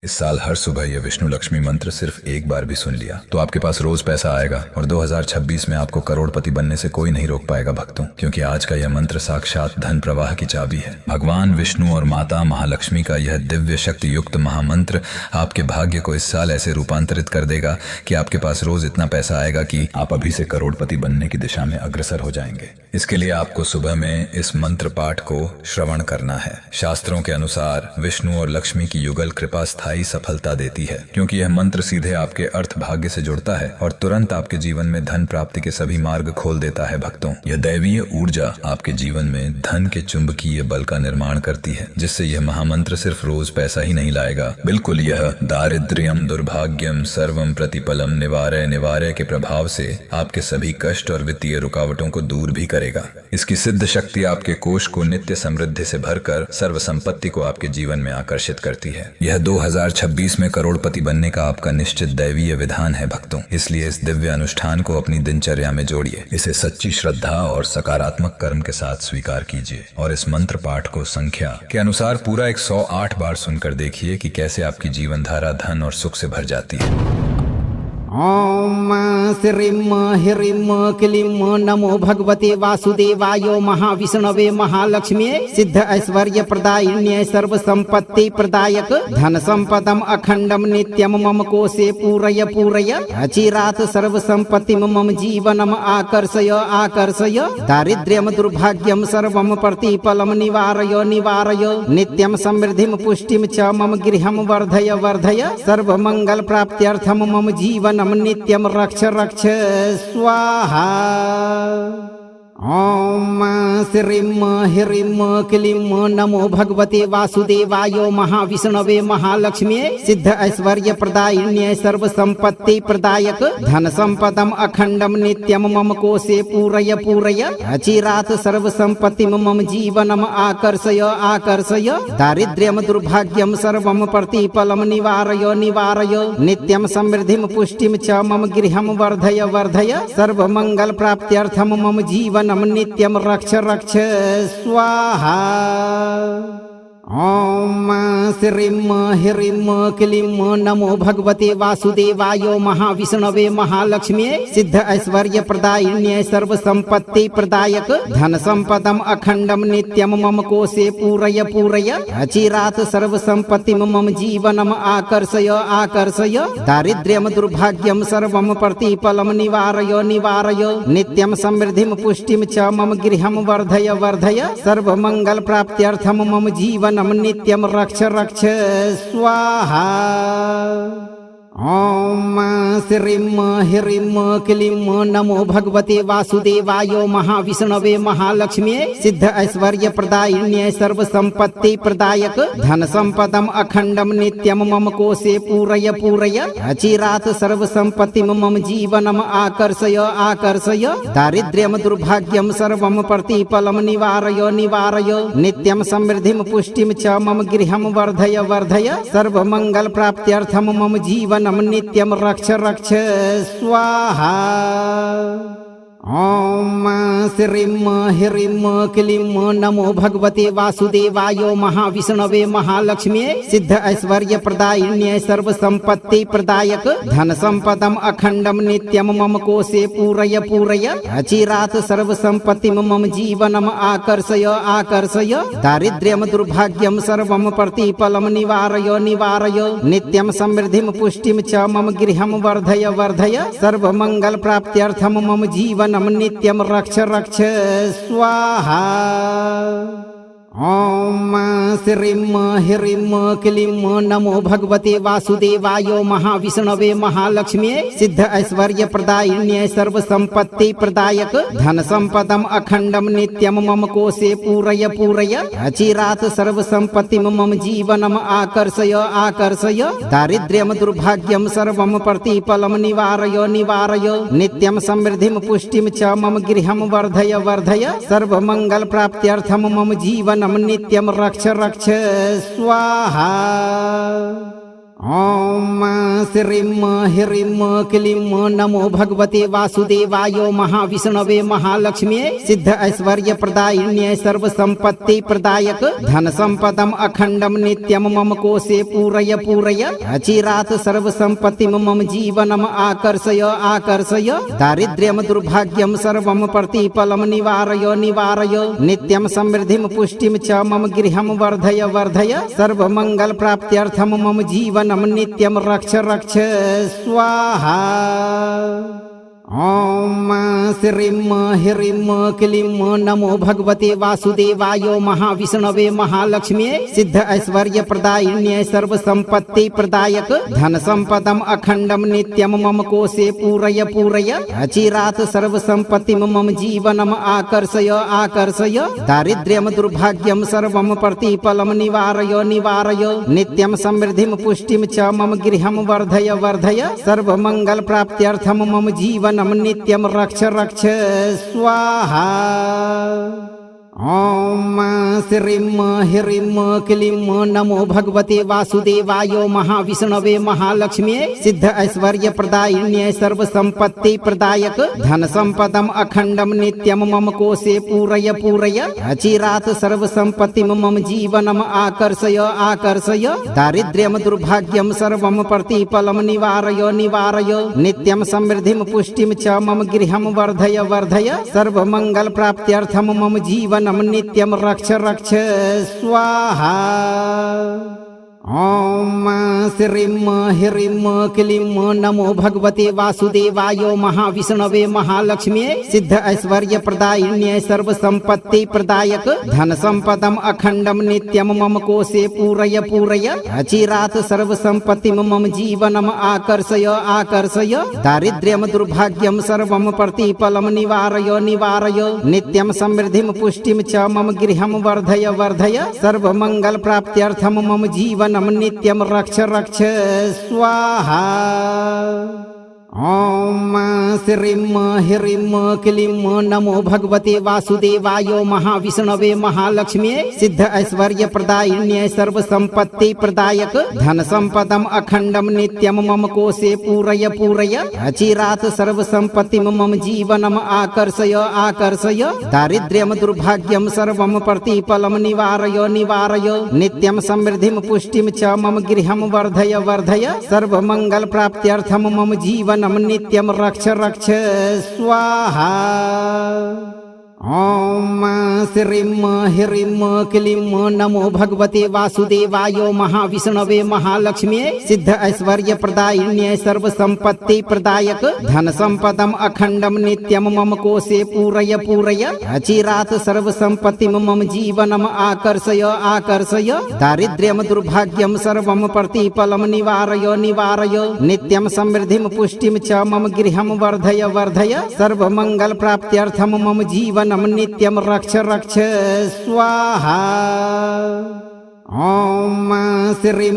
इस साल हर सुबह यह विष्णु लक्ष्मी मंत्र सिर्फ एक बार भी सुन लिया तो आपके पास रोज पैसा आएगा और 2026 में आपको करोड़पति बनने से कोई नहीं रोक पाएगा भक्तों, क्योंकि आज का यह मंत्र साक्षात धन प्रवाह की चाबी है। भगवान विष्णु और माता महालक्ष्मी का यह दिव्य शक्ति युक्त महामंत्र आपके भाग्य को इस साल ऐसे रूपांतरित कर देगा कि आपके पास रोज इतना पैसा आएगा कि आप अभी से करोड़पति बनने की दिशा में अग्रसर हो जाएंगे। इसके लिए आपको सुबह में इस मंत्र पाठ को श्रवण करना है। शास्त्रों के अनुसार विष्णु और लक्ष्मी की युगल कृपा स्थायी सफलता देती है, क्योंकि यह मंत्र सीधे आपके अर्थ भाग्य से जुड़ता है और तुरंत आपके जीवन में धन प्राप्ति के सभी मार्ग खोल देता है भक्तों। यह दैवीय ऊर्जा आपके जीवन में धन के चुंबकीय बल का निर्माण करती है, जिससे यह महामंत्र सिर्फ रोज पैसा ही नहीं लाएगा, बिल्कुल यह दारिद्र्यम दुर्भाग्यम सर्वम प्रतिपलम निवारय निवारय के प्रभाव से आपके सभी कष्ट और वित्तीय रुकावटों को दूर भी करेगा। इसकी सिद्ध शक्ति आपके कोष को नित्य समृद्धि से भरकर सर्व संपत्ति को आपके जीवन में आकर्षित करती है। यह 2026 में करोड़पति बनने का आपका निश्चित दैवीय विधान है भक्तों, इसलिए इस दिव्य अनुष्ठान को अपनी दिनचर्या में जोड़िए। इसे सच्ची श्रद्धा और सकारात्मक कर्म के साथ स्वीकार कीजिए और इस मंत्र पाठ को संख्या के अनुसार पूरा 108 बार सुनकर देखिए कि कैसे आपकी जीवन धारा धन और सुख से भर जाती है। ओम श्रीम ह्रीम क्लीम नमो भगवते वासुदेवाय महाविष्णवे महालक्ष्मी सिद्ध ऐश्वर्य प्रदायिन्ये सर्व संपत्ति प्रदायक धन संपदम अखंडम नित्यम मम कोशे पूरय पूरय अचिरात सर्व संपत्ति मम जीवनम आकर्षय आकर्षय दारिद्र्यम दुर्भाग्यम सर्वम प्रतिफलम निवारय निवारय नित्यम समृद्धिम पुष्टिम च मम गृहम वर्धय वर्धय सर्व मंगल प्राप्त्यर्थम मम जीवन नित्यम रक्ष रक्ष स्वाहा। ओम श्रीम ह्रीम क्लीम नमो भगवते वासुदेवाय महाविष्णवे महालक्ष्मी सिद्ध ऐश्वर्य प्रदायिन्ये सर्व संपत्ति प्रदायक धन संपदम अखंडम नित्यम मम कोशे पूरय पूरय अचिरात सर्व संपत्ति मम जीवनम आकर्षय आकर्षय दारिद्र्यम दुर्भाग्यम सर्वम प्रतिफलम निवारय निवारय नित्यम समृद्धिम पुष्टिम च मम गृहम वर्धय वर्धय सर्व मंगल प्राप्त्यर्थम मम जीवन नित्यम रक्ष रक्ष स्वाहा। ओम श्रीम ह्रीम क्लीम नमो भगवते वासुदेवाय महाविष्णवे महालक्ष्मी सिद्ध ऐश्वर्य प्रदायिन्ये सर्व संपत्ति प्रदायक धन संपदम अखंडम नित्यम मम कोशे पूरय पूरय अचिरात सर्व संपत्ति मम जीवनम आकर्षय आकर्षय दारिद्र्यम दुर्भाग्यम सर्वम प्रतिफलम निवारय निवारय नित्यम समृद्धिम पुष्टिम च मम गृहम वर्धय वर्धय सर्व मंगल प्राप्त्यर्थम मम जीवन नित्यम रक्ष रक्ष स्वाहा। ओम श्रीम ह्रीम क्लीम नमो भगवते वासुदेवाय महाविष्णवे महालक्ष्मी सिद्ध ऐश्वर्य प्रदायिन्ये सर्व संपत्ति प्रदायक धन संपदम अखंडम नित्यम मम कोशे पूरय पूरय अचिरात सर्व संपत्ति मम जीवनम आकर्षय आकर्षय दारिद्र्यम दुर्भाग्यम सर्वम प्रतिफलम निवारय निवारय नित्यम समृद्धिम पुष्टिम च मम गृहम वर्धय वर्धय सर्व मंगल प्राप्त्यर्थम मम जीवन नित्यम रक्ष रक्ष स्वाहा। ओम श्रीम ह्रीम क्लीम नमो भगवते वासुदेवाय महाविष्णवे महालक्ष्मी सिद्ध ऐश्वर्य प्रदायिन्ये सर्व संपत्ति प्रदायक धन संपदम अखंडम नित्यम मम कोशे पूरय पूरय अचिरात सर्व संपत्ति मम जीवनम आकर्षय आकर्षय दारिद्र्यम दुर्भाग्यम सर्वम प्रतिफलम निवारय निवारय नित्यम समृद्धिम पुष्टिम च मम गृहम वर्धय वर्धय सर्व मंगल प्राप्त्यर्थम मम जीवन नित्यम रक्ष रक्ष स्वाहा। ओम श्रीम ह्रीम क्लीम नमो भगवते वासुदेवाय महाविष्णवे महालक्ष्मी सिद्ध ऐश्वर्य प्रदायिन्ये सर्व संपत्ति प्रदायक धन संपदम अखंडम नित्यम मम कोशे पूरय पूरय अचिरात सर्व संपत्ति मम जीवनम आकर्षय आकर्षय दारिद्र्यम दुर्भाग्यम सर्वम प्रतिफलम निवारय निवारय नित्यम समृद्धिम पुष्टिम च मम गृहम वर्धय वर्धय सर्व मंगल प्राप्त्यर्थम मम जीवन नित्यम रक्ष रक्ष स्वाहा। ओम श्रीं ह्रीं क्लीं नमो भगवते वासुदेवाय महाविष्णवे महालक्ष्म्यै सिद्ध ऐश्वर्य प्रदायिन्यै सर्व संपत्ति प्रदायक धन संपदम अखंडम नित्यम मम कोशे पूरय पूरय अचिरात सर्व संपत्ति मम जीवनम आकर्षय आकर्षय दारिद्र्यम दुर्भाग्यम सर्वम प्रतिफलम निवारय निवारय नित्यम समृद्धिम पुष्टिम च मम गृहम वर्धय वर्धय सर्व मंगल प्राप्त्यर्थम मम जीवनम नित्यम रक्ष रक्ष स्वाहा। ओम श्रीं ह्रीं क्लीं नमो भगवते वासुदेवाय महाविष्णवे महालक्ष्म्यै सिद्ध ऐश्वर्य प्रदायिन्यै सर्व संपत्ति प्रदायक धन संपदम अखंडम नित्यम मम कोशे पूरय पूरय अचिरात सर्व संपत्ति मम जीवनम आकर्षय आकर्षय दारिद्र्यम दुर्भाग्यम सर्वम प्रतिफलम निवारय निवारय नित्यम समृद्धिम पुष्टिम च मम गृहम वर्धय वर्धय सर्व मंगल प्राप्त्यर्थम मम जीवन नित्यम रक्ष रक्ष स्वाहा। ओम श्रीं ह्रीं क्लीं नमो भगवते वासुदेवाय महाविष्णवे महालक्ष्म्यै सिद्ध ऐश्वर्य प्रदायिन्यै सर्व संपत्ति प्रदायक धन संपदम अखंडम नित्यम मम कोशे पूरय पूरय अचिरात सर्व संपत्ति मम जीवनम आकर्षय आकर्षय दारिद्र्यम दुर्भाग्यम सर्वम प्रतिफलम निवारय निवारय नित्यम समृद्धिम पुष्टिम च मम गृहम वर्धय वर्धय सर्व मंगल प्राप्त्यर्थम मम जीवन नित्यम रक्ष रक्ष स्वाहा। ओम श्रीं ह्रीं क्लीं नमो भगवते वासुदेवाय महाविष्णवे महालक्ष्म्यै सिद्ध ऐश्वर्य प्रदायिन्यै सर्व संपत्ति प्रदायक धन संपदम अखंडम नित्यम मम कोशे पूरय पूरय अचिरात सर्व संपत्ति मम जीवनम आकर्षय आकर्षय दारिद्र्यम दुर्भाग्यम सर्वम प्रतिफलम निवारय निवारय नित्यम समृद्धिम पुष्टिम च मम गृहम वर्धय वर्धय सर्व मंगल प्राप्त्यर्थम मम जीवन नित्यम रक्ष रक्ष स्वाहा। ओम श्रीं ह्रीं क्लीं नमो भगवते वासुदेवाय महाविष्णवे महालक्ष्म्यै सिद्ध ऐश्वर्य प्रदायिन्यै सर्व संपत्ति प्रदायक धन संपदम अखंडम नित्यम मम कोशे पूरय पूरय अचिरात सर्व संपत्ति मम जीवनम आकर्षय आकर्षय दारिद्र्यम दुर्भाग्यम सर्वम प्रतिफलम निवारय निवारय नित्यम समृद्धिम पुष्टिम च मम गृहम वर्धय वर्धय सर्व मंगल प्राप्त्यर्थम मम जीवन नित्यम रक्ष रक्ष स्वाहा। ओम श्रीं ह्रीं क्लीं नमो भगवते वासुदेवाय महाविष्णवे महालक्ष्म्यै सिद्ध ऐश्वर्य प्रदायिन्यै सर्व संपत्ति प्रदायक धन संपदम अखंडम नित्यम मम कोशे पूरय पूरय अचिरात सर्व संपत्ति मम जीवनम आकर्षय आकर्षय दारिद्र्यम दुर्भाग्यम सर्वम प्रतिफलम निवारय निवारय नित्यम समृद्धिम पुष्टिम च मम गृहम वर्धय वर्धय सर्व मंगल प्राप्त्यर्थम मम जीवन नित्यम रक्ष रक्ष स्वाहा। ओम श्रीं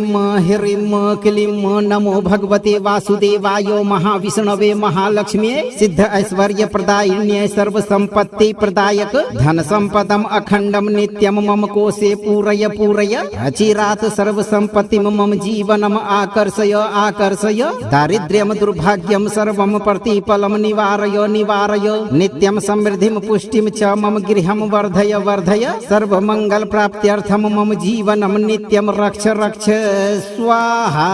ह्रीं क्लीं नमो भगवते वासुदेवाय महाविष्णवे महालक्ष्म्यै सिद्ध ऐश्वर्य प्रदायिन्यै सर्व संपत्ति प्रदायक धन संपदम अखंडम नित्यम मम कोशे पूरय पूरय अचिरात सर्व संपत्ति मम जीवनम आकर्षय आकर्षय दारिद्र्यम दुर्भाग्यम सर्वम प्रतिफलम निवारय निवारय नित्यम समृद्धिम पुष्टिम च मम गृहम वर्धय वर्धय सर्व मंगल प्राप्त्यर्थम मम जीवन नित्यम रक्ष रक्ष स्वाहा।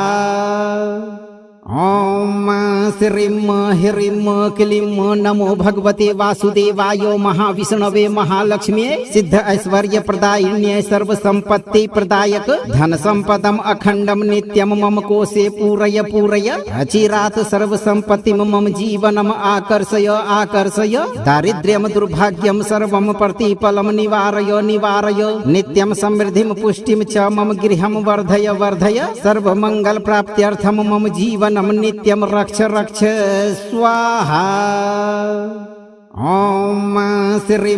ओम श्रीं ह्रीं क्लीं नमो भगवते वासुदेवाय महाविष्णवे महालक्ष्म्यै सिद्ध ऐश्वर्य प्रदायिन्यै सर्व संपत्ति प्रदायक धन संपदम अखंडम नित्यम मम कोशे पूरय पूरय अचिरात सर्व संपत्ति मम जीवनम आकर्षय आकर्षय दारिद्र्यम दुर्भाग्यम सर्वम प्रतिफलम निवारय निवारय नित्यम समृद्धिम पुष्टिम च मम गृहम वर्धय वर्धय सर्व मंगल प्राप्त्यर्थम मम जीवन नित्यम रक्ष रक्ष स्वाहा। ॐ श्रीं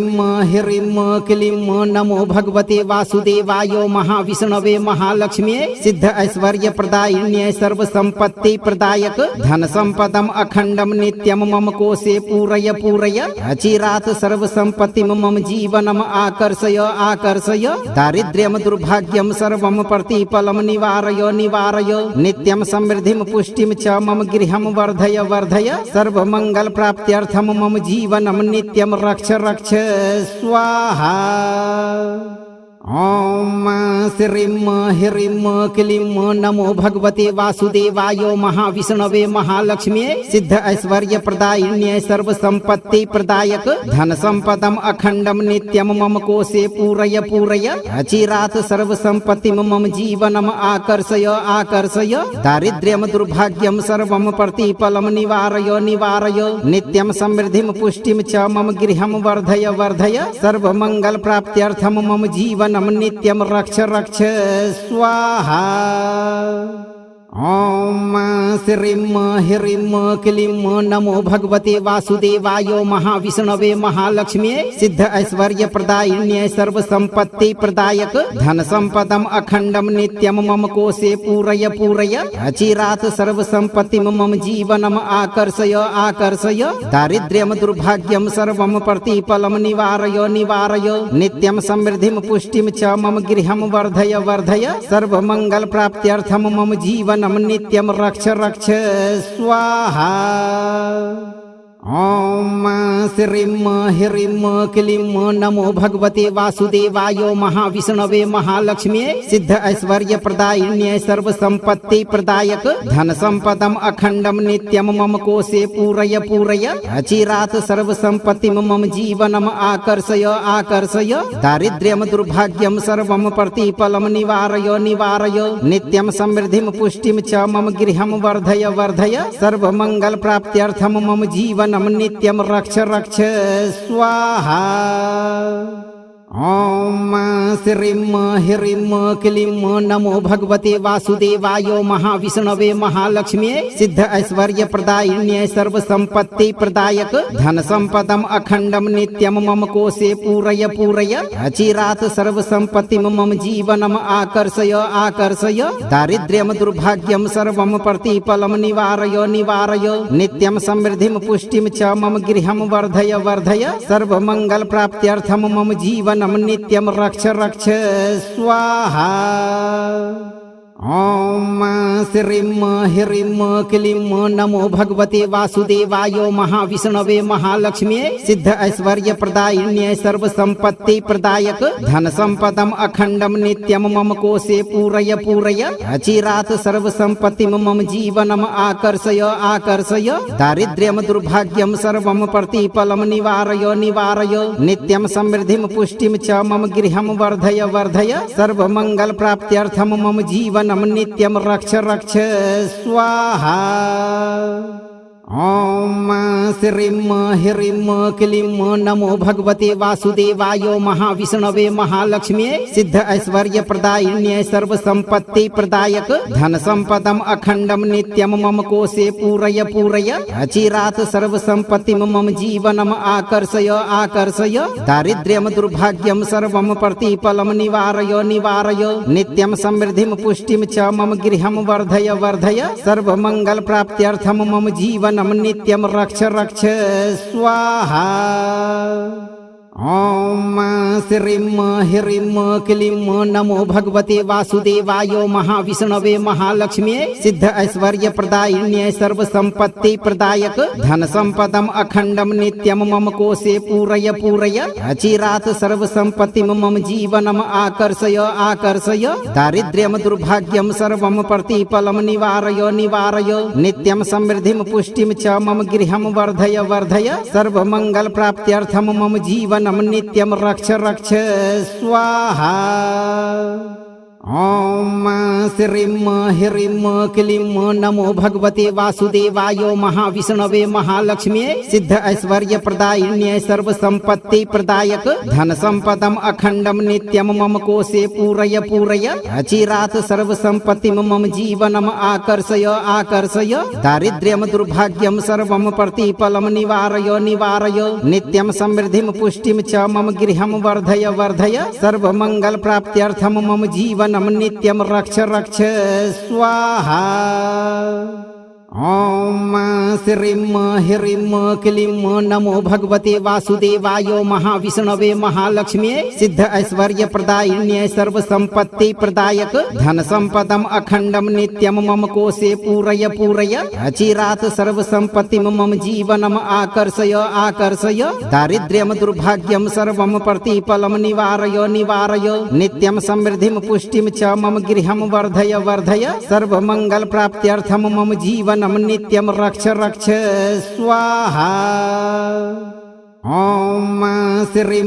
ह्रीं क्लीं नमो भगवते वासुदेवाय महाविष्णवे महालक्ष्म्यै सिद्ध ऐश्वर्य प्रदायिन्यै सर्वसंपत्ति प्रदायक धन संपदम अखंडम नित्यम मम कोशे पूरय पूरय अचिरात सर्वसंपत्ति मम जीवनम आकर्षय आकर्षय दारिद्र्यम दुर्भाग्यम सर्वम प्रतिफलम निवारय निवारय नित्यम समृद्धिम पुष्टिम च मम गृहम वर्धय वर्धय सर्वमंगल प्राप्त्यर्थम मम जीवन नित्यम रक्ष रक्ष स्वाहा। ॐ श्रीं ह्रीं क्लीं नमो भगवते वासुदेवाय महाविष्णवे महालक्ष्म्यै सिद्ध ऐश्वर्य प्रदायिन्यै सर्वसंपत्ति प्रदायक धन संपदम अखंडम नित्यम मम कोशे पूरय पूरय अचिरात सर्वसंपत्ति मम जीवनम आकर्षय आकर्षय दारिद्र्यम दुर्भाग्यम सर्वम प्रतिफलम निवारय निवारय नित्यम समृद्धिम पुष्टिम च मम गृहम वर्धय वर्धय सर्वमंगल प्राप्त्यर्थम मम जीवन नित्यम रक्ष रक्ष स्वाहा। ॐ श्रीं ह्रीं क्लीं नमो भगवते वासुदेवाय महाविष्णवे महालक्ष्म्यै सिद्ध ऐश्वर्य प्रदायिन्यै सर्वसंपत्ति प्रदायक धन संपदम अखंडम नित्यम मम कोशे पूरय पूरय अचिरात सर्वसंपत्ति मम जीवनम आकर्षय आकर्षय दारिद्र्यम दुर्भाग्यम सर्वम प्रतिफलम निवारय निवारय नित्यम समृद्धिम पुष्टिम च मम गृहम वर्धय वर्धय सर्वमंगल प्राप्त्यर्थम मम जीवन नित्यम रक्ष रक्ष स्वाहा। ॐ श्रीं ह्रीं क्लीं नमो भगवते वासुदेवाय महाविष्णवे महालक्ष्म्यै सिद्ध ऐश्वर्य प्रदायिन्यै सर्वसंपत्ति प्रदायक धन संपदम अखंडम नित्यम मम कोशे पूरय पूरय अचिरात सर्वसंपत्ति मम जीवनम आकर्षय आकर्षय दारिद्र्यम दुर्भाग्यम सर्वम प्रतिफलम निवारय निवारय नित्यम समृद्धिम पुष्टिम च मम गृहम वर्धय वर्धय सर्वमंगल प्राप्त्यर्थम मम जीवन नित्यम रक्ष रक्ष स्वाहा। ॐ श्रीं ह्रीं क्लीं नमो भगवते वासुदेवाय महाविष्णवे महालक्ष्म्यै सिद्ध ऐश्वर्य प्रदायिन्यै सर्वसंपत्ति प्रदायक धन संपदम अखंडम नित्यम मम कोशे पूरय पूरय अचिरात सर्वसंपत्ति मम जीवनम आकर्षय आकर्षय दारिद्र्यम दुर्भाग्यम सर्वम प्रतिफलम निवारय निवारय नित्यम समृद्धिम पुष्टिम च मम गृहम वर्धय वर्धय सर्वमंगल प्राप्त्यर्थम मम जीवन नित्यम रक्ष रक्ष स्वाहा। ॐ श्रीं ह्रीं क्लीं नमो भगवते वासुदेवाय महाविष्णवे महालक्ष्म्यै सिद्ध ऐश्वर्य प्रदायिन्यै सर्वसंपत्ति प्रदायक धन संपदम अखंडम नित्यम मम कोशे पूरय पूरय अचिरात सर्वसंपत्ति मम जीवनम आकर्षय आकर्षय दारिद्र्यम दुर्भाग्यम सर्वम प्रतिफलम निवारय निवारय नित्यम समृद्धिम पुष्टिम च मम गृहम वर्धय वर्धय सर्वमंगल प्राप्त्यर्थम मम जीवन नित्यम रक्ष रक्ष स्वाहा। ॐ श्रीं ह्रीं क्लीं नमो भगवते वासुदेवाय महाविष्णवे महालक्ष्म्यै सिद्ध ऐश्वर्य प्रदायिन्यै सर्वसंपत्ति प्रदायक धन संपदम अखंडम नित्यम मम कोशे पूरय पूरय अचिरात सर्वसंपत्ति मम जीवनम आकर्षय आकर्षय दारिद्र्यम दुर्भाग्यम सर्वम प्रतिफलम निवारय निवारय नित्यम समृद्धिम पुष्टिम च मम गृहम वर्धय वर्धय सर्वमंगल प्राप्त्यर्थम मम जीवन नित्यम रक्ष रक्ष स्वाहा। ॐ श्रीं ह्रीं क्लीं नमो भगवते वासुदेवाय महाविष्णवे महालक्ष्म्यै सिद्ध ऐश्वर्य प्रदायिन्यै सर्वसंपत्ति प्रदायक धन संपदम अखंडम नित्यम मम कोशे पूरय पूरय अचिरात सर्वसंपत्ति मम जीवनम आकर्षय आकर्षय दारिद्र्यम दुर्भाग्यम सर्वम प्रतिफलम निवारय निवारय नित्यम समृद्धिम पुष्टिम च मम गृहम वर्धय वर्धय सर्वमंगल प्राप्त्यर्थम मम जीवन नित्यम रक्ष रक्ष स्वाहा। ॐ श्रीं ह्रीं क्लीं नमो भगवते वासुदेवाय महाविष्णवे महालक्ष्म्यै सिद्ध ऐश्वर्य प्रदायिन्यै सर्व संपत्ति प्रदायक धन संपदम अखंडम नित्यम मम कोशे पूरय पूरय अचिरात सर्व संपत्ति मम जीवनम आकर्षय आकर्षय दारिद्र्यम दुर्भाग्यम सर्वम प्रतिफलम निवारय निवारय नित्यम समृद्धिम पुष्टिम च मम गृहम वर्धय वर्धय सर्व मंगल प्राप्त्यर्थम मम जीवन नित्यम रक्ष रक्ष स्वाहा। ॐ श्रीं ह्रीं क्लीं नमो भगवते वासुदेवाय महाविष्णवे महालक्ष्म्यै सिद्ध ऐश्वर्य प्रदायिन्यै सर्व संपत्ति प्रदायक धन संपदम अखंडम नित्यम मम कोशे पूरय पूरय अचिरात सर्व संपत्ति मम जीवनम आकर्षय आकर्षय दारिद्र्यम दुर्भाग्यम सर्वम प्रतिफलम निवारय निवारय नित्यम समृद्धिम पुष्टिम च मम गृहम वर्धय वर्धय सर्व मंगल प्राप्त्यर्थम मम जीवन नित्यम रक्ष रक्ष स्वाहा। ॐ श्रीं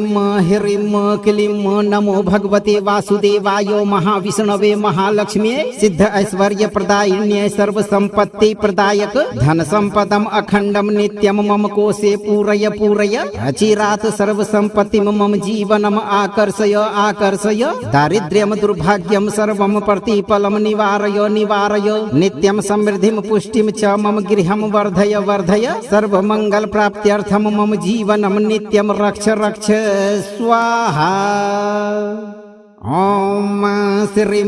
ह्रीं क्लीं नमो भगवते वासुदेवाय महाविष्णवे महालक्ष्म्यै सिद्ध ऐश्वर्य प्रदायिन्यै सर्व संपत्ति प्रदायक धन संपदम अखंडम नित्यम मम कोशे पूरय पूरय अचिरात सर्व संपत्ति मम जीवनम आकर्षय आकर्षय दारिद्र्यम दुर्भाग्यम सर्वम प्रतिफलम निवारय निवारय नित्यम समृद्धिम पुष्टिम च मम गृहम वर्धय वर्धय सर्व मंगल प्राप्त्यर्थम मम जीवन नित्यम रक्ष रक्ष स्वाहा। ॐ श्रीं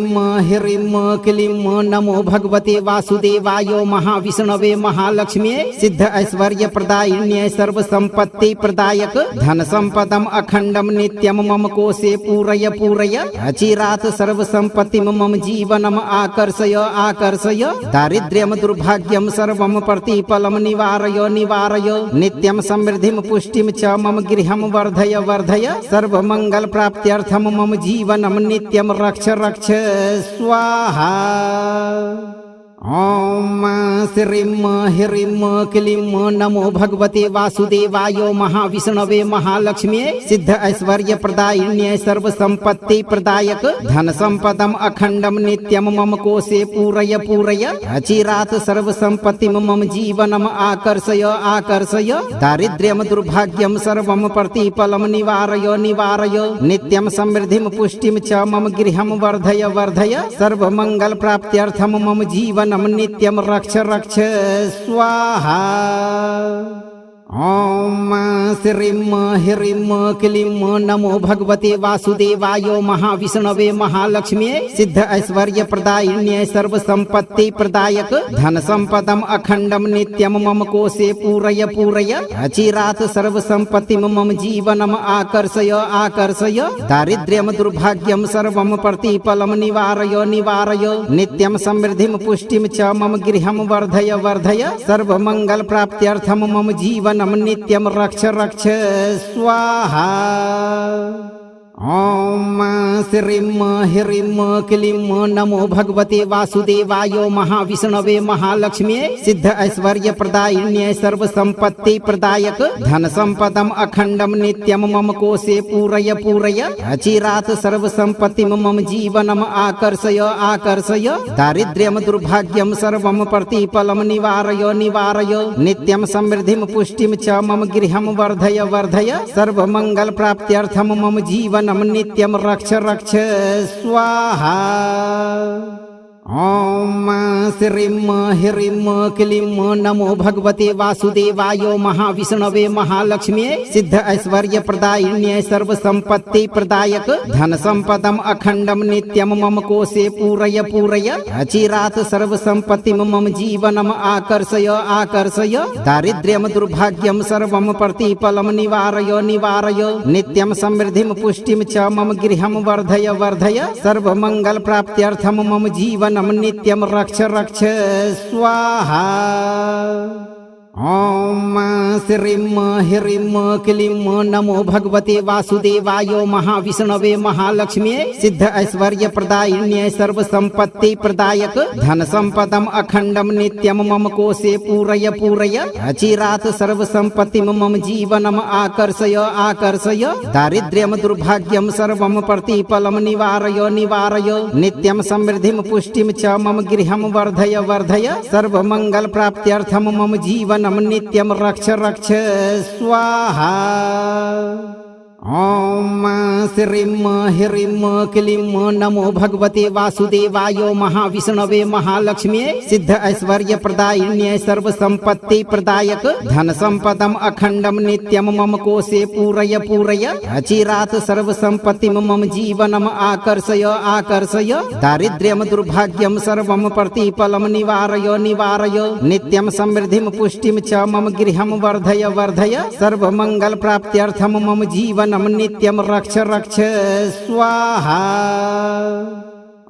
ह्रीं क्लीं नमो भगवते वासुदेवाय महाविष्णवे महालक्ष्म्यै सिद्ध ऐश्वर्य प्रदायिन्यै सर्व संपत्ति प्रदायक धन संपदम अखंडम नित्यम मम कोशे पूरय पूरय अचिरात सर्व संपत्ति मम जीवनम आकर्षय आकर्षय दारिद्र्यम दुर्भाग्यम सर्वम प्रतिफलम निवारय निवारय नित्यम समृद्धिम पुष्टिम च मम गृहम वर्धय वर्धय सर्व मंगल प्राप्त्यर्थम मम जीवन नित्यम रक्ष रक्ष स्वाहा। ॐ श्रीं ह्रीं क्लीं नमो भगवते वासुदेवाय महाविष्णवे महालक्ष्म्यै सिद्ध ऐश्वर्य प्रदायिन्यै सर्व संपत्ति प्रदायक धन संपदम अखंडम नित्यम मम कोशे पूरय पूरय अचिरात सर्व संपत्ति मम जीवनम आकर्षय आकर्षय दारिद्र्यम दुर्भाग्यम सर्वम प्रतिफलम निवारय निवारय नित्यम समृद्धिम पुष्टिम च मम गृहम वर्धय वर्धय सर्व मंगल प्राप्त्यर्थम मम जीवन नित्यम रक्ष रक्ष स्वाहा। ॐ श्रीं ह्रीं क्लीं नमो भगवते वासुदेवाय महाविष्णवे महालक्ष्म्यै सिद्ध ऐश्वर्य प्रदायिन्यै सर्व संपत्ति प्रदायक धन संपदम अखंडम नित्यम मम कोशे पूरय पूरय अचिरात सर्व संपत्ति मम जीवनम आकर्षय आकर्षय दारिद्र्यम दुर्भाग्यम सर्वम प्रतिफलम निवारय निवारय नित्यम समृद्धिम पुष्टिम च मम गृहम वर्धय वर्धय सर्व मंगल प्राप्त्यर्थम मम जीवन नित्यम रक्ष रक्ष स्वाहा। ॐ श्रीं ह्रीं क्लीं नमो भगवते वासुदेवाय महाविष्णवे महालक्ष्म्यै सिद्ध ऐश्वर्य प्रदायिन्यै सर्व संपत्ति प्रदायक धन संपदम अखंडम नित्यम मम कोशे पूरय पूरय अचिरात सर्व संपत्ति मम जीवनम आकर्षय आकर्षय दारिद्र्यम दुर्भाग्यम सर्वम प्रतिफलम निवारय निवारय नित्यम समृद्धिम पुष्टिम च मम गृहम वर्धय वर्धय सर्व मंगल प्राप्त्यर्थम मम जीवन नित्यम रक्ष रक्ष स्वाहा। ॐ श्रीं ह्रीं क्लीं नमो भगवते वासुदेवाय महाविष्णवे महालक्ष्म्यै सिद्ध ऐश्वर्य प्रदायिन्यै सर्व संपत्ति प्रदायक धन संपदम अखंडम नित्यम मम कोशे पूरय पूरय अचिरात सर्व संपत्ति मम जीवनम आकर्षय आकर्षय दारिद्र्यम दुर्भाग्यम सर्वम प्रतिफलम निवारय निवारय नित्यम समृद्धिम पुष्टिम च मम गृहम वर्धय वर्धय सर्व मंगल प्राप्त्यर्थम मम जीवन नित्यम रक्ष रक्ष स्वाहा। ॐ श्रीं ह्रीं क्लीं नमो भगवते वासुदेवाय महाविष्णवे महालक्ष्म्यै सिद्ध ऐश्वर्य प्रदायिन्यै सर्वसंपत्ति प्रदायक धन संपदम अखंडम नित्यम मम कोशे पूरय पूरय अचिरात सर्वसंपत्तिम मम जीवनम आकर्षय आकर्षय दारिद्र्यम दुर्भाग्यम सर्वम प्रतिफलम निवारय निवारय नित्यम समृद्धिम पुष्टिम च मम गृहम वर्धय वर्धय सर्वमंगल प्राप्त्यर्थम मम जीवन नित्यम रक्ष रक्ष स्वाहा। ॐ श्रीं ह्रीं क्लीं नमो भगवते वासुदेवाय महाविष्णवे महालक्ष्म्यै सिद्ध ऐश्वर्य प्रदायिन्यै सर्वसंपत्ति प्रदायक धन संपदम अखंडम नित्यम मम कोशे पूरय पूरय अचिरात सर्वसंपत्तिम मम जीवनम आकर्षय आकर्षय दारिद्र्यम दुर्भाग्यम सर्वम प्रतिफलम निवारय निवारय नित्यम समृद्धिम पुष्टिम च मम गृहम वर्धय वर्धय सर्वमंगल प्राप्त्यर्थम मम जीवन नित्यम रक्ष रक्ष स्वाहा।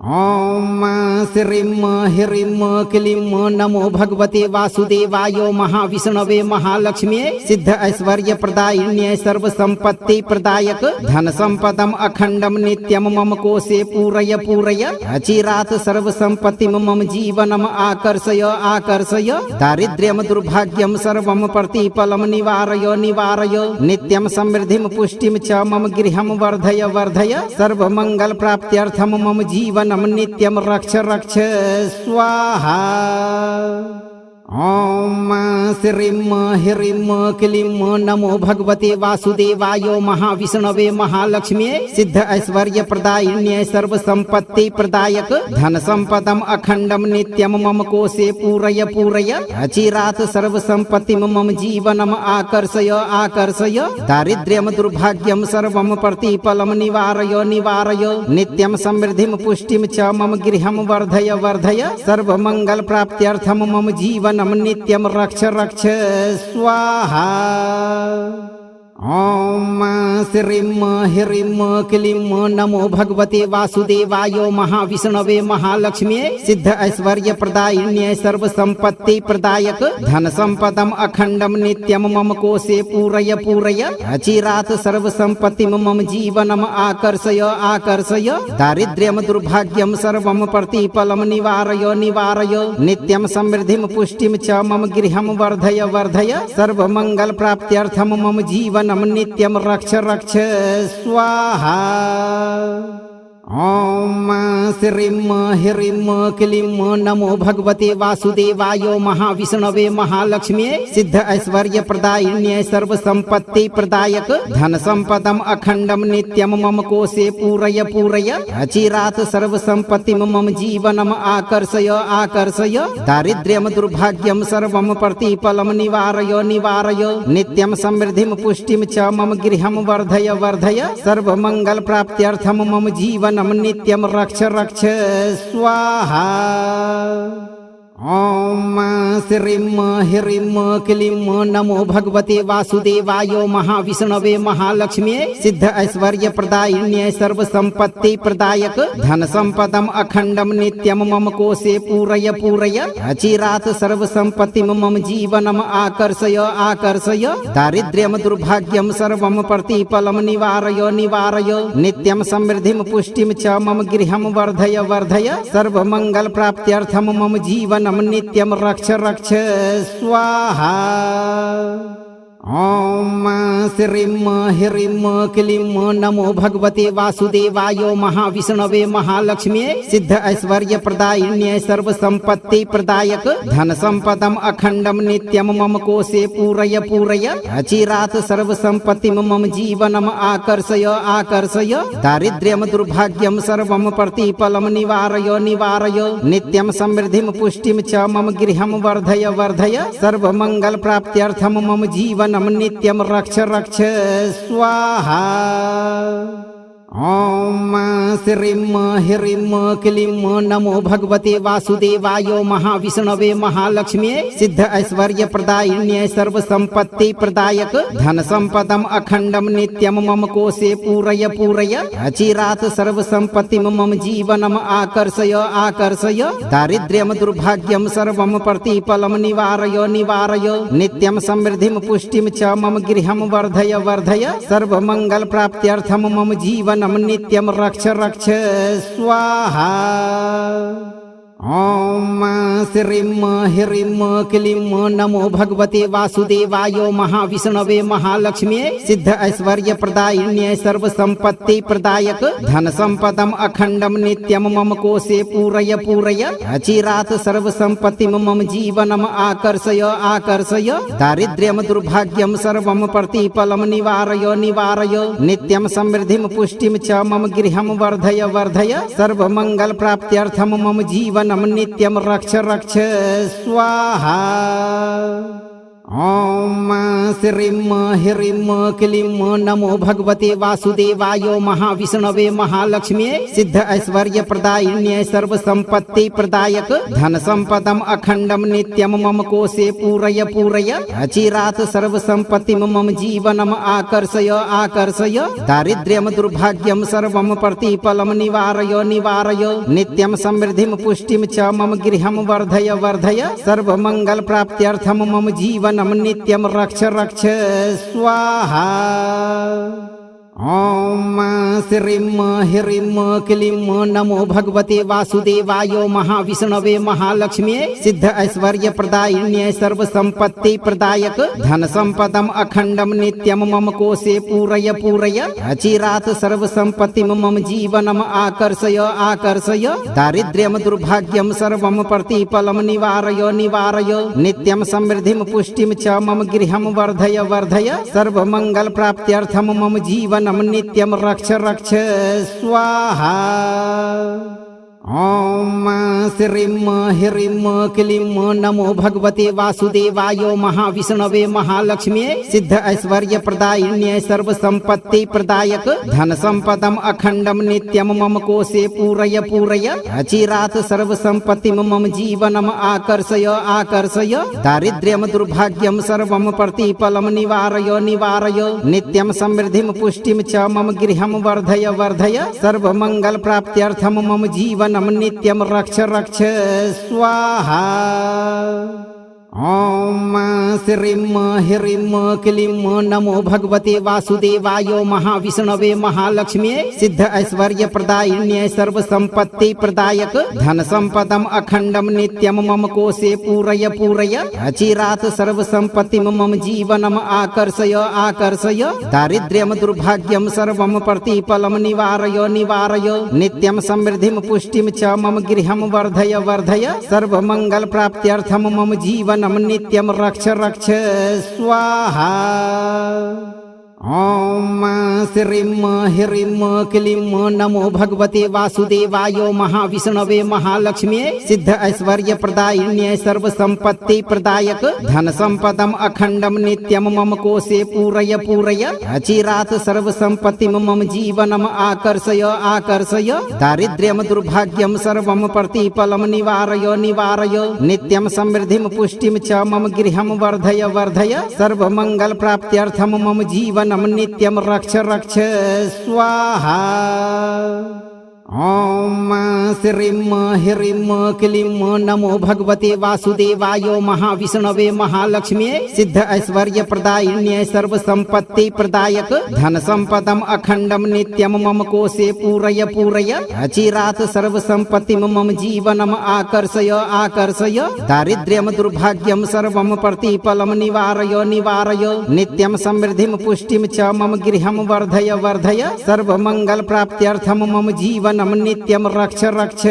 ॐ श्रीं ह्रीं क्लीं नमो भगवते वासुदेवाय महाविष्णवे महालक्ष्म्यै सिद्ध ऐश्वर्य प्रदायिन्यै सर्वसंपत्ति प्रदायक धन संपदम अखंडम नित्यम मम कोशे पूरय पूरय अचिरात सर्वसंपत्तिम मम जीवनम आकर्षय आकर्षय दारिद्र्यम दुर्भाग्यम सर्वम प्रतिफलम निवारय निवारय नित्यम समृद्धिम पुष्टिम च मम गृहम वर्धय वर्धय सर्वमंगल प्राप्त्यर्थम मम जीवन नित्यम रक्ष रक्ष स्वाहा। ॐ श्रीं ह्रीं क्लीं नमो भगवते वासुदेवाय महाविष्णवे महालक्ष्म्यै सिद्ध ऐश्वर्य प्रदायिन्यै सर्वसंपत्ति प्रदायक धन संपदम अखंडम नित्यम मम कोशे पूरय पूरय अचिरात सर्वसंपत्तिम मम जीवनम आकर्षय आकर्षय दारिद्र्यम दुर्भाग्यम सर्वम प्रतिफलम निवारय निवारय नित्यम समृद्धिम पुष्टिम च मम गृहम वर्धय वर्धय सर्वमंगल प्राप्त्यर्थम मम जीवन नित्यम रक्ष रक्ष स्वाहा। ॐ श्रीं ह्रीं क्लीं नमो भगवते वासुदेवाय महाविष्णवे महालक्ष्म्यै सिद्ध ऐश्वर्य प्रदायिन्यै सर्वसंपत्ति प्रदायक धन संपदम अखंडम नित्यम मम कोशे पूरय पूरय अचिरात सर्वसंपत्तिम मम जीवनम आकर्षय आकर्षय दारिद्र्यम दुर्भाग्यम सर्वम प्रतिफलम निवारय निवारय नित्यम समृद्धिम पुष्टिम च मम गृहम वर्धय वर्धय सर्वमंगल प्राप्त्यर्थम मम जीवन नित्यम रक्ष रक्ष स्वाहा। ॐ श्रीं ह्रीं क्लीं नमो भगवते वासुदेवाय महाविष्णवे महालक्ष्म्यै सिद्ध ऐश्वर्य प्रदायिन्यै सर्वसंपत्ति प्रदायक धन संपदम अखंडम नित्यम मम कोशे पूरय पूरय अचिरात सर्वसंपत्तिम मम जीवनम आकर्षय आकर्षय दारिद्र्यम दुर्भाग्यम सर्वम प्रतिफलम निवारय निवारय नित्यम समृद्धिम पुष्टिम च मम गृहम वर्धय वर्धय सर्वमंगल प्राप्त्यर्थम मम जीवन नित्यम रक्ष रक्ष स्वाहा। ॐ श्रीं ह्रीं क्लीं नमो भगवते वासुदेवाय महाविष्णवे महालक्ष्म्यै सिद्ध ऐश्वर्य प्रदायिन्यै सर्वसंपत्ति प्रदायक धन संपदम अखंडम नित्यम मम कोशे पूरय पूरय अचिरात सर्वसंपत्तिम मम जीवनम आकर्षय आकर्षय दारिद्र्यम दुर्भाग्यम सर्वम प्रतिफलम निवारय निवारय नित्यम समृद्धिम पुष्टिम च मम गृहम वर्धय वर्धय सर्वमंगल प्राप्त्यर्थम मम जीवन नित्यम रक्ष रक्ष स्वाहा। ॐ श्रीं ह्रीं क्लीं नमो भगवते वासुदेवाय महाविष्णवे महालक्ष्म्यै सिद्ध ऐश्वर्य प्रदायिन्यै सर्वसंपत्ति प्रदायक धन संपदम अखंडम नित्यम मम कोशे पूरय पूरय अचिरात सर्वसंपत्तिम मम जीवनम आकर्षय आकर्षय दारिद्र्यम दुर्भाग्यम सर्वम प्रतिफलम निवारय निवारय नित्यम समृद्धिम पुष्टिम च मम गृहम वर्धय वर्धय सर्वमंगल प्राप्त्यर्थम मम जीवन नित्यम रक्ष रक्ष स्वाहा। ॐ श्रीं ह्रीं क्लीं नमो भगवते वासुदेवाय महाविष्णवे महालक्ष्म्यै सिद्ध ऐश्वर्य प्रदायिन्यै सर्वसंपत्ति प्रदायक धन संपदम अखंडम नित्यम मम कोशे पूरय पूरय अचिरात सर्वसंपत्ति मम जीवनम आकर्षय आकर्षय दारिद्र्यम दुर्भाग्यम सर्वम प्रतिफलम निवारय निवारय नित्यम समृद्धिम पुष्टिम च मम गृहम वर्धय वर्धय सर्वमंगल प्राप्त्यर्थम मम जीवन नित्यम रक्ष रक्ष स्वाहा। ॐ श्रीं ह्रीं क्लीं नमो भगवते वासुदेवाय महाविष्णवे महालक्ष्म्यै सिद्ध ऐश्वर्य प्रदायिन्यै सर्वसंपत्ति प्रदायक धन संपदम अखंडम नित्यम मम कोशे पूरय पूरय अचिरात सर्वसंपत्ति मम जीवनम आकर्षय आकर्षय दारिद्र्यम दुर्भाग्यम सर्वम प्रतिफलम निवारय निवारय नित्यम समृद्धिम पुष्टिम च मम गृहम वर्धय वर्धय सर्वमंगल प्राप्त्यर्थम मम जीवन नित्यम रक्ष रक्ष स्वाहा। ॐ श्रीं ह्रीं क्लीं नमो भगवते वासुदेवाय महाविष्णवे महालक्ष्म्यै सिद्ध ऐश्वर्य प्रदायिन्यै सर्वसंपत्ति प्रदायक धन संपदम अखंडम नित्यम मम कोशे पूरय पूरय अचिरात सर्वसंपत्ति मम जीवनम आकर्षय आकर्षय दारिद्र्यम दुर्भाग्यम सर्वम प्रतिफलम निवारय निवारय नित्यम समृद्धिम पुष्टिम च मम गृहम वर्धय वर्धय सर्वमंगल प्राप्त्यर्थम मम जीवन नित्यम रक्ष रक्ष स्वाहा। ॐ श्रीं ह्रीं क्लीं नमो भगवते वासुदेवाय महाविष्णवे महालक्ष्म्यै सिद्ध ऐश्वर्य प्रदायिन्यै सर्वसंपत्ति प्रदायक धन संपदम अखंडम नित्यम मम कोशे पूरय पूरय अचिरात सर्वसंपत्ति मम जीवनम आकर्षय आकर्षय दारिद्र्यम दुर्भाग्यम सर्वम प्रतिफलम निवारय निवारय नित्यम समृद्धिम पुष्टिम च मम गृहम वर्धय वर्धय सर्वमंगल प्राप्त्यर्थम मम जीवन नित्यम रक्ष रक्ष स्वाहा। ॐ श्रीं ह्रीं क्लीं नमो भगवते वासुदेवाय महाविष्णवे महालक्ष्म्यै सिद्ध ऐश्वर्य प्रदायिन्यै सर्वसंपत्ति प्रदायक धन संपदम अखंडम नित्यम मम कोशे पूरय पूरय अचिरात सर्वसंपत्ति मम जीवनम आकर्षय आकर्षय दारिद्र्यम दुर्भाग्यम सर्वम प्रतिफलम निवारय निवारय नित्यम समृद्धिम पुष्टिम च मम गृहम वर्धय वर्धय सर्वमंगल प्राप्त्यर्थम मम जीवन नित्यम रक्ष रक्ष स्वाहा। ॐ श्रीं ह्रीं क्लीं नमो भगवते वासुदेवाय महाविष्णवे महालक्ष्म्यै सिद्ध ऐश्वर्य प्रदायिन्यै सर्वसंपत्ति प्रदायक धन संपदम अखंडम नित्यम मम कोशे पूरय पूरय अचिरात सर्वसंपत्ति मम जीवनम आकर्षय आकर्षय दारिद्र्यम दुर्भाग्यम सर्वम प्रतिफलम निवारय निवारय नित्यम समृद्धिम पुष्टिम च मम गृहम वर्धय वर्धय सर्वमंगल प्राप्त्यर्थम मम जीवन नित्यम रक्ष रक्ष स्वाहा। ॐ श्रीं ह्रीं क्लीं नमो भगवते वासुदेवाय महाविष्णवे महालक्ष्म्यै सिद्ध ऐश्वर्य प्रदायिन्यै सर्वसंपत्ति प्रदायक धन संपदम अखंडम नित्यम मम कोशे पूरय पूरय अचिरात सर्वसंपत्ति मम जीवनम आकर्षय आकर्षय दारिद्र्यम दुर्भाग्यम सर्वम प्रतिफलम निवारय निवारय नित्यम समृद्धिम पुष्टिम च मम गृहम वर्धय वर्धय सर्वमंगल प्राप्त्यर्थम मम जीवन नित्यम रक्ष रक्ष स्वाहा। ॐ श्रीं ह्रीं क्लीं नमो भगवते वासुदेवाय महाविष्णवे महालक्ष्म्यै सिद्ध ऐश्वर्य प्रदायिन्यै सर्वसंपत्ति प्रदायक धन संपदम अखंडम नित्यम मम कोशे पूरय पूरय अचिरात सर्वसंपत्ति मम जीवनम आकर्षय आकर्षय दारिद्र्यम दुर्भाग्यम सर्वम प्रतिफलम निवारय निवारय नित्यम समृद्धिम पुष्टिम च मम गृहम वर्धय वर्धय सर्वमंगल प्राप्त्यर्थम मम जीवन नित्यम रक्ष रक्ष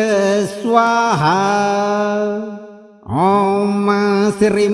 स्वाहा। ॐ श्रीं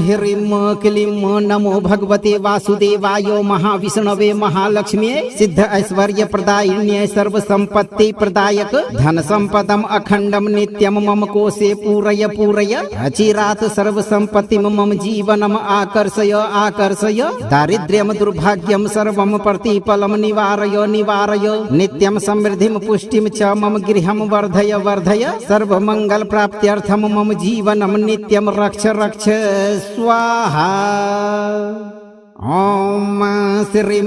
ह्रीं क्लीं नमो भगवते वासुदेवाय महाविष्णवे महालक्ष्म्यै सिद्ध ऐश्वर्य प्रदायिन्यै सर्व संपत्ति प्रदायक धन संपदम अखंडम नित्यम मम कोशे पूरय पूरय अचिरात सर्व संपत्ति मम जीवनम आकर्षय आकर्षय दारिद्र्यम दुर्भाग्यम सर्वम प्रतिफलम निवारय निवारय नित्यम समृद्धिम पुष्टिम च मम गृहम वर्धय वर्धय सर्व मंगल प्राप्त्यर्थम मम जीवन नित्यम रक्ष रक्ष स्वाहा। ॐ श्रीं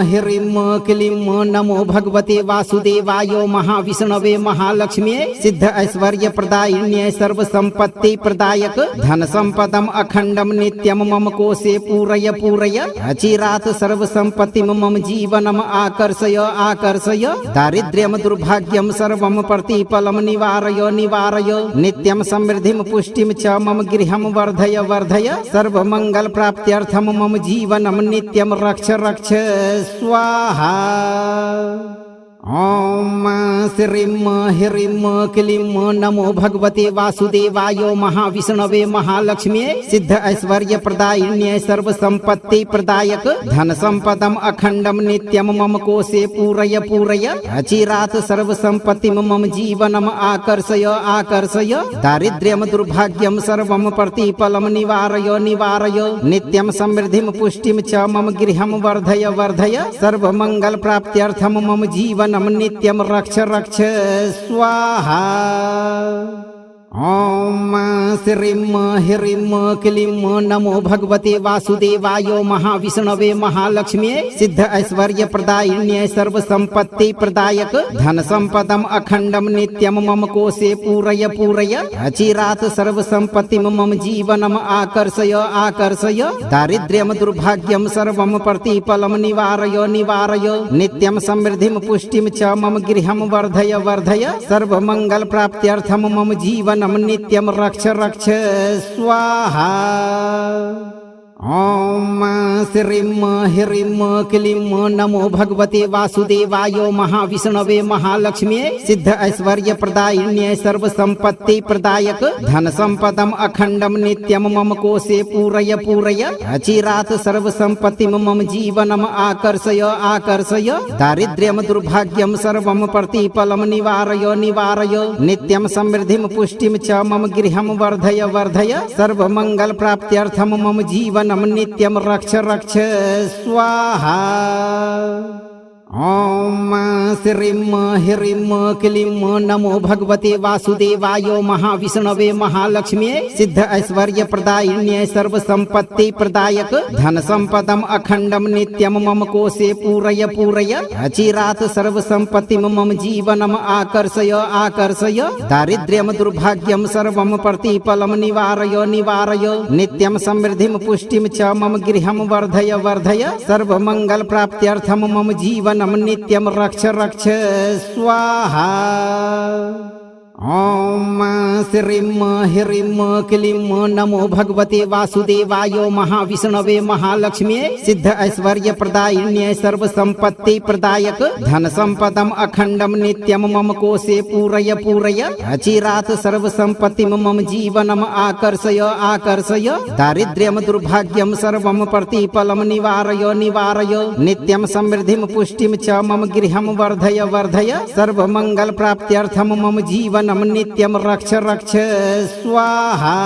ह्रीं क्लीं नमो भगवते वासुदेवाय महाविष्णवे महालक्ष्म्यै सिद्ध ऐश्वर्य प्रदायिन्यै सर्व संपत्ति प्रदायक धन संपदम अखंडम नित्यम मम कोशे पूरय पूरय अचिरात सर्व संपत्ति मम जीवनम आकर्षय आकर्षय दारिद्र्यम दुर्भाग्यम सर्वम प्रतिफलम निवारय निवारय नित्यम समृद्धिम पुष्टिम च मम गृहम वर्धय वर्धय सर्व मंगल प्राप्त्यर्थम मम जीवन नित्यम रक्ष रक्ष स्वाहा। ॐ श्रीं ह्रीं क्लीं नमो भगवते वासुदेवाय महाविष्णवे महालक्ष्म्यै सिद्ध ऐश्वर्य प्रदायिन्यै सर्व संपत्ति प्रदायक धन संपदम अखंडम नित्यम मम कोशे पूरय पूरय अचिरात सर्व संपत्ति मम जीवनम आकर्षय आकर्षय दारिद्र्यम दुर्भाग्यम सर्वम प्रतिफलम निवारय निवारय नित्यम समृद्धिम पुष्टिम च मम गृहम वर्धय वर्धय सर्व मंगल प्राप्त्यर्थम मम जीवन नित्यम रक्ष रक्ष स्वाहा। ॐ श्रीं ह्रीं क्लीं नमो भगवते वासुदेवाय महाविष्णवे महालक्ष्म्यै सिद्ध ऐश्वर्य प्रदायिन्यै सर्व संपत्ति प्रदायक धन संपदम अखंडम नित्यम मम कोशे पूरय पूरय अचिरात सर्व संपत्ति मम जीवनम आकर्षय आकर्षय दारिद्र्यम दुर्भाग्यम सर्वम प्रतिफलम निवारय निवारय नित्यम समृद्धिम पुष्टिम च मम गृहम वर्धय वर्धय सर्व मंगल प्राप्त्यर्थम मम जीवन नित्यम रक्ष रक्ष स्वाहा। ॐ श्रीं ह्रीं क्लीं नमो भगवते वासुदेवाय महाविष्णवे महालक्ष्म्यै सिद्ध ऐश्वर्य प्रदायिन्यै सर्व संपत्ति प्रदायक धन संपदम अखंडम नित्यम मम कोशे पूरय पूरय अचिरात सर्व संपत्ति मम जीवनम आकर्षय आकर्षय दारिद्र्यम दुर्भाग्यम सर्वम प्रतिफलम निवारय निवारय नित्यम समृद्धिम पुष्टिम च मम गृहम वर्धय वर्धय सर्व मंगल प्राप्त्यर्थम मम जीवन नित्यम रक्ष रक्ष स्वाहा। ॐ श्रीं ह्रीं क्लीं नमो भगवते वासुदेवाय महाविष्णवे महालक्ष्म्यै सिद्ध ऐश्वर्य प्रदायिन्यै सर्व संपत्ति प्रदायक धन संपदम अखंडम नित्यम मम कोशे पूरय पूरय अचिरात सर्व संपत्ति मम जीवनम आकर्षय आकर्षय दारिद्र्यम दुर्भाग्यम सर्वम प्रतिफलम निवारय निवारय नित्यम समृद्धिम पुष्टिम च मम गृहम वर्धय वर्धय सर्व मंगल प्राप्त्यर्थम मम जीवन नित्यम रक्ष रक्ष स्वाहा। ॐ श्रीं ह्रीं क्लीं नमो भगवते वासुदेवाय महाविष्णवे महालक्ष्म्यै सिद्ध ऐश्वर्य प्रदायिन्यै सर्व संपत्ति प्रदायक धन संपदम अखंडम नित्यम मम कोशे पूरय पूरय अचिरात सर्व संपत्ति मम जीवनम आकर्षय आकर्षय दारिद्र्यम दुर्भाग्यम सर्वम प्रतिफलम निवारय निवारय नित्यम समृद्धिम पुष्टिम च मम गृहम वर्धय वर्धय सर्व मंगल प्राप्त्यर्थम मम जीवन नित्यम रक्ष रक्ष स्वाहा।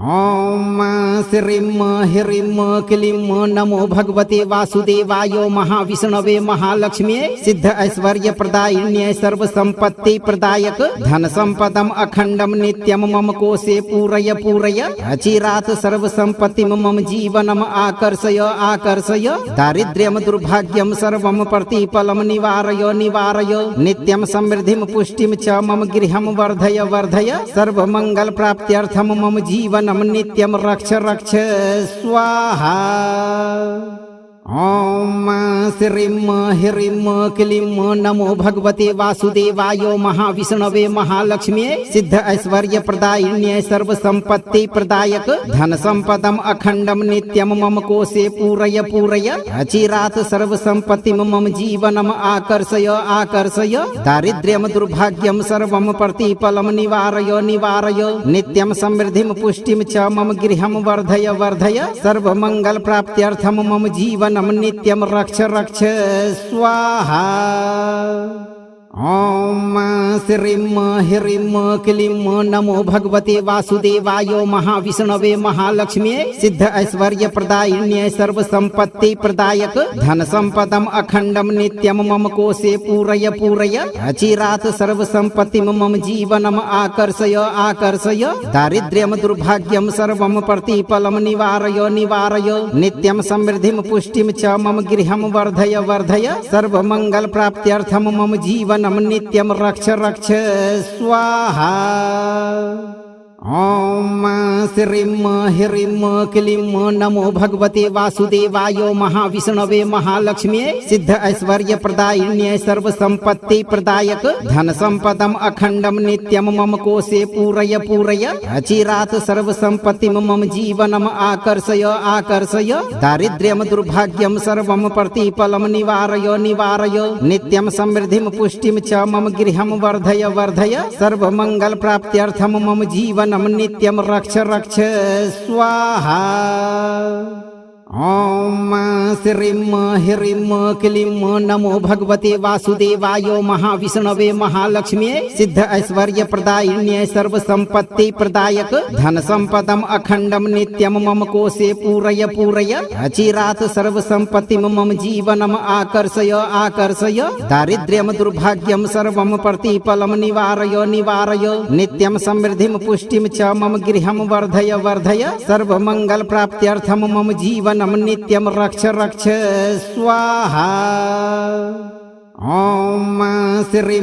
ॐ श्रीं ह्रीं क्लीं नमो भगवते वासुदेवाय महाविष्णवे महालक्ष्म्यै सिद्ध ऐश्वर्य प्रदायिन्यै सर्व संपत्ति प्रदायक धन संपदम अखंडम नित्यम मम कोशे पूरय पूरय अचिरात सर्व संपत्ति मम जीवनम आकर्षय आकर्षय दारिद्र्यम दुर्भाग्यम सर्वम प्रतिफलम निवारय निवारय नित्यम समृद्धिम पुष्टिम च मम गृहम वर्धय वर्धय सर्व मंगल प्राप्त्यर्थम मम जीवन नित्यम रक्ष रक्ष स्वाहा। ॐ श्रीं ह्रीं क्लीं नमो भगवते वासुदेवाय महाविष्णवे महालक्ष्म्यै सिद्ध ऐश्वर्य प्रदायिन्यै सर्वसंपत्ति प्रदायक धन संपदम अखंडम नित्यम मम कोशे पूरय पूरय अचिरात सर्वसंपत्ति मम जीवनम आकर्षय आकर्षय दारिद्र्यम दुर्भाग्यम सर्वम प्रतिफलम निवारय निवारय नित्यम समृद्धिम पुष्टिम च मम गृहम वर्धय वर्धय सर्वमंगल प्राप्त्यर्थम मम जीवन नित्यम रक्ष रक्ष स्वाहा। ॐ श्रीं ह्रीं क्लीं नमो भगवते वासुदेवाय महाविष्णवे महालक्ष्म्यै सिद्ध ऐश्वर्य प्रदायिन्यै सर्वसंपत्ति प्रदायक धन संपदम अखंडम नित्यम मम कोशे पूरय पूरय अचिरात सर्वसंपत्ति मम जीवनम आकर्षय आकर्षय दारिद्र्यम दुर्भाग्यम सर्वम प्रतिफलम निवारय निवारय नित्यम समृद्धिम पुष्टिम च मम गृहम वर्धय वर्धय सर्वमंगल प्राप्त्यर्थम मम जीवन नित्यम रक्ष रक्ष स्वाहा। ॐ श्रीं ह्रीं क्लीं नमो भगवते वासुदेवाय महाविष्णवे महालक्ष्म्यै सिद्ध ऐश्वर्य प्रदायिन्यै सर्वसंपत्ति प्रदायक धन संपदम अखंडम नित्यम मम कोशे पूरय पूरय अचिरात सर्वसंपत्ति मम जीवनम आकर्षय आकर्षय दारिद्र्यम दुर्भाग्यम सर्वम प्रतिफलम निवारय निवारय नित्यम समृद्धिम पुष्टिम च मम गृहम वर्धय वर्धय सर्वमंगल प्राप्त्यर्थम मम जीवन नित्यम रक्ष रक्ष स्वाहा। ॐ श्रीं ह्रीं क्लीं नमो भगवते वासुदेवाय महाविष्णवे महालक्ष्म्यै सिद्ध ऐश्वर्य प्रदायिन्यै सर्वसंपत्ति प्रदायक धन संपदम अखंडम नित्यम मम कोशे पूरय पूरय अचिरात सर्वसंपत्ति मम जीवनम आकर्षय आकर्षय दारिद्र्यम दुर्भाग्यम सर्वम प्रतिफलम निवारय निवारय नित्यम समृद्धिम पुष्टिम च मम गृहम वर्धय वर्धय सर्वमंगल प्राप्त्यर्थम मम जीवन नित्यम रक्ष रक्ष स्वाहा। ॐ श्रीं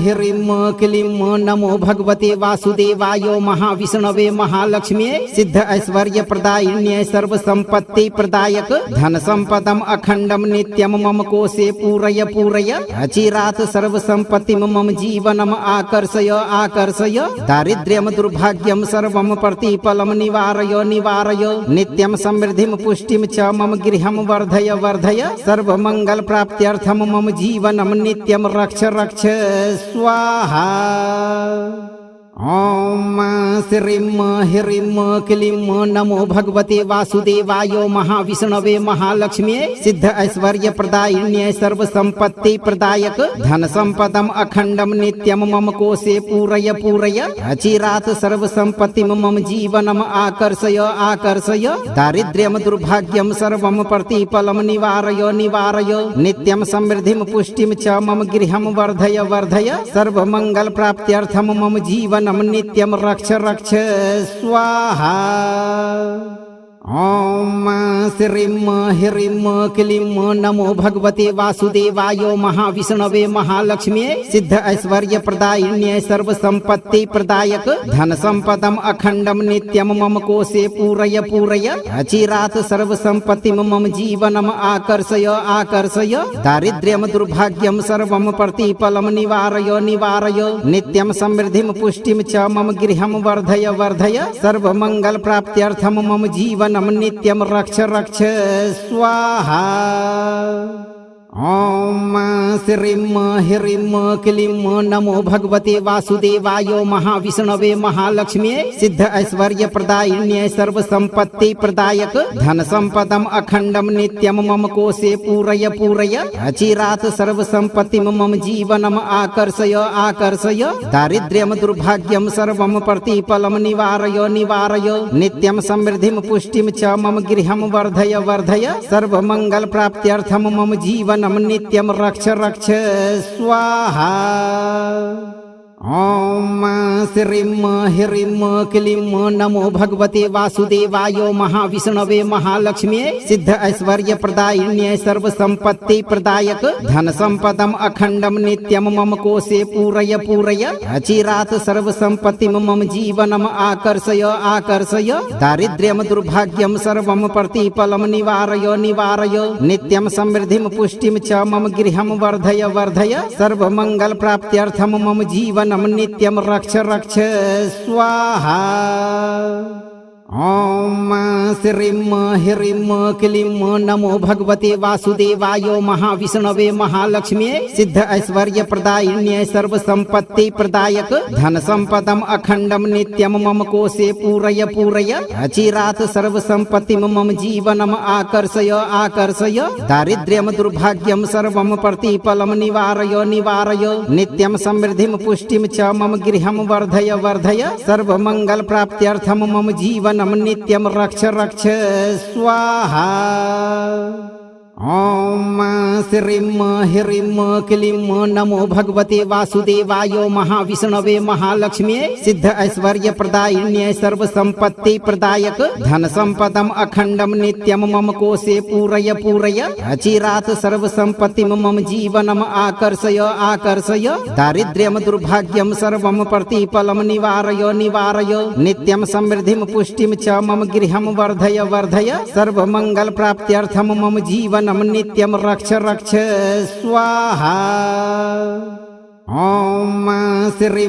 ह्रीं क्लीं नमो भगवते वासुदेवाय महाविष्णवे महालक्ष्म्यै सिद्ध ऐश्वर्य प्रदायिन्यै सर्वसंपत्ति प्रदायक धन संपदम अखंडम नित्यम मम कोशे पूरय पूरय अचिरात सर्वसंपत्ति मम जीवनम आकर्षय आकर्षय दारिद्र्यम दुर्भाग्यम सर्वम प्रतिफलम निवारय निवारय नित्यम समृद्धिम पुष्टिम च मम गृहम वर्धय वर्धय सर्वमंगल प्राप्त्यर्थम मम जीवन नित्यम रक्ष रक्ष स्वाहा। ॐ श्रीं ह्रीं क्लीं नमो भगवते वासुदेवाय महाविष्णवे महालक्ष्म्यै सिद्ध ऐश्वर्य प्रदायिन्यै सर्वसंपत्ति प्रदायक धन संपदम अखंडम नित्यम मम कोशे पूरय पूरय अचिरात सर्वसंपत्ति मम जीवनम आकर्षय आकर्षय दारिद्र्यम दुर्भाग्यम सर्वम प्रतिफलम निवारय निवारय नित्यम समृद्धिम पुष्टिम च मम गृहम वर्धय वर्धय सर्वमंगल प्राप्त्यर्थम मम जीवन नित्यम रक्ष रक्ष स्वाहा। ॐ श्रीं ह्रीं क्लीं नमो भगवते वासुदेवाय महाविष्णवे महालक्ष्म्यै सिद्ध ऐश्वर्य प्रदायिन्यै सर्वसंपत्ति प्रदायक धन संपदम अखंडम नित्यम मम कोशे पूरय पूरय अचिरात सर्वसंपत्ति मम जीवनम आकर्षय आकर्षय दारिद्र्यम दुर्भाग्यम सर्वम प्रतिफलम निवारय निवारय नित्यम समृद्धिम पुष्टिम च मम गृहम वर्धय वर्धय सर्वमंगल प्राप्त्यर्थम मम जीवन नित्यम रक्ष रक्ष स्वाहा। ॐ श्रीं ह्रीं क्लीं नमो भगवते वासुदेवाय महाविष्णवे महालक्ष्म्यै सिद्ध ऐश्वर्य प्रदायिन्यै सर्वसंपत्ति प्रदायक धन संपदम अखंडम नित्यम मम कोशे पूरय पूरय अचिरात सर्वसंपत्ति मम जीवनम आकर्षय आकर्षय दारिद्र्यम दुर्भाग्यम सर्वम प्रतिफलम निवारय निवारय नित्यम समृद्धिम पुष्टिम च मम गृहम वर्धय वर्धय सर्वमंगल प्राप्त्यर्थम मम जीवन नित्यम रक्ष रक्ष स्वाहा। ॐ श्रीं ह्रीं क्लीं नमो भगवते वासुदेवाय महाविष्णवे महालक्ष्म्यै सिद्ध ऐश्वर्य प्रदायिन्यै सर्व संपत्ति प्रदायक धन संपदम अखंडम नित्यम मम कोशे पूरय पूरय अचिरात सर्व संपत्ति मम जीवनम आकर्षय आकर्षय दारिद्र्यम दुर्भाग्यम सर्वम प्रतिफलम निवारय निवारय नित्यम समृद्धिम पुष्टिम च मम गृहम वर्धय वर्धय सर्व मंगल प्राप्त्यर्थम मम जीवन नित्यम रक्ष रक्ष स्वाहा। ॐ श्रीं ह्रीं क्लीं नमो भगवते वासुदेवाय महाविष्णवे महालक्ष्म्यै सिद्ध ऐश्वर्य प्रदायिन्यै सर्व संपत्ति प्रदायक धन संपदम अखंडम नित्यम मम कोशे पूरय पूरय अचिरात सर्व संपत्ति मम जीवनम आकर्षय आकर्षय दारिद्र्यम दुर्भाग्यम सर्वम प्रतिफलम निवारय निवारय नित्यम समृद्धिम पुष्टिम च मम गृहम वर्धय वर्धय सर्व मंगल प्राप्त्यर्थम मम जीवन नित्यम रक्ष रक्ष स्वाहा। ॐ श्रीं ह्रीं क्लीं नमो भगवते वासुदेवाय महाविष्णवे महालक्ष्म्यै सिद्ध ऐश्वर्य प्रदायिन्यै सर्व संपत्ति प्रदायक धन संपदम अखंडम नित्यम मम कोशे पूरय पूरय अचिरात सर्व संपत्ति मम जीवनम आकर्षय आकर्षय दारिद्र्यम दुर्भाग्यम सर्वम प्रतिफलम निवारय निवारय नित्यम समृद्धिम पुष्टिम च मम गृहम वर्धय वर्धय सर्व मंगल प्राप्त्यर्थम मम जीवन नित्यम रक्ष रक्ष स्वाहा। ॐ श्रीं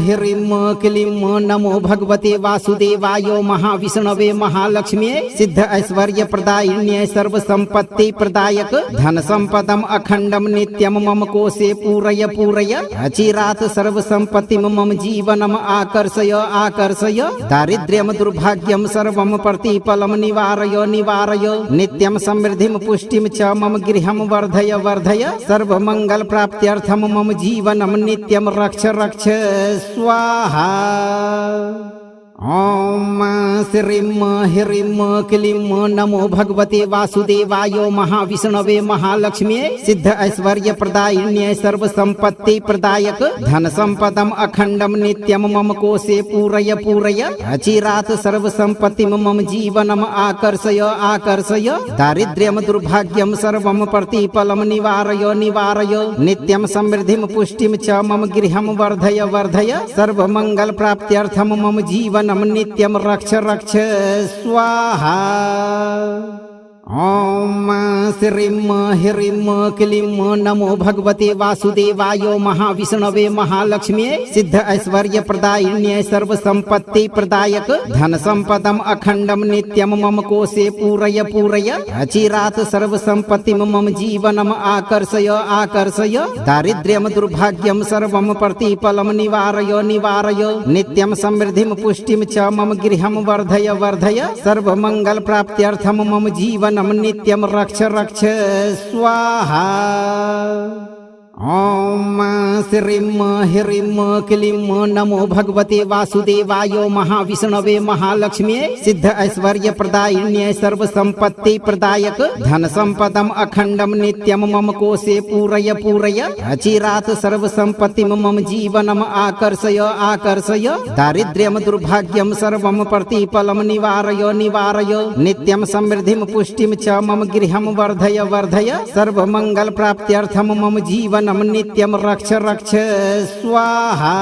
ह्रीं क्लीं नमो भगवते वासुदेवाय महाविष्णवे महालक्ष्म्यै सिद्ध ऐश्वर्य प्रदायिन्यै सर्व संपत्ति प्रदायक धन संपदम अखंडम नित्यम मम कोशे पूरय पूरय अचिरात सर्व संपत्ति मम जीवनम आकर्षय आकर्षय दारिद्र्यम दुर्भाग्यम सर्वम प्रतिफलम निवारय निवारय नित्यम समृद्धिम पुष्टिम च मम गृहम वर्धय वर्धय सर्व मंगल प्राप्त्यर्थम मम जीवन नित्यम रक्ष रक्ष स्वाहा। ॐ श्रीं ह्रीं क्लीं नमो भगवते वासुदेवाय महाविष्णवे महालक्ष्म्यै सिद्ध ऐश्वर्य प्रदायिन्यै सर्व संपत्ति प्रदायक धन संपदम अखंडम नित्यम मम कोशे पूरय पूरय अचिरात सर्व संपत्ति मम जीवनम आकर्षय आकर्षय दारिद्र्यम दुर्भाग्यम सर्वम प्रतिफलम निवारय निवारय नित्यम समृद्धिम पुष्टिम च मम गृहम वर्धय वर्धय सर्व मंगल प्राप्त्यर्थम मम जीवन नित्यम रक्ष रक्ष स्वाहा। ॐ श्रीं ह्रीं क्लीं नमो भगवते वासुदेवाय महाविष्णवे महालक्ष्म्यै सिद्ध ऐश्वर्य प्रदायिन्यै सर्व संपत्ति प्रदायक धन संपदम अखंडम नित्यम मम कोशे पूरय पूरय अचिरात सर्व संपत्ति मम जीवनम आकर्षय आकर्षय दारिद्र्यम दुर्भाग्यम सर्वम प्रतिफलम निवारय निवारय नित्यम समृद्धिम पुष्टिम च मम गृहम वर्धय वर्धय सर्व मंगल प्राप्त्यर्थम मम जीवन नित्यम रक्ष रक्ष स्वाहा। ॐ श्रीं ह्रीं क्लीं नमो भगवते वासुदेवाय महाविष्णवे महालक्ष्म्यै सिद्ध ऐश्वर्य प्रदायिन्यै सर्व संपत्ति प्रदायक धन संपदम अखंडम नित्यम मम कोशे पूरय पूरय अचिरात सर्व संपत्ति मम जीवनम आकर्षय आकर्षय दारिद्र्यम दुर्भाग्यम सर्वम प्रतिफलम निवारय निवारय नित्यम समृद्धिम पुष्टिम च मम गृहम वर्धय वर्धय सर्व मंगल प्राप्त्यर्थम मम जीवन नित्यम रक्ष रक्ष स्वाहा।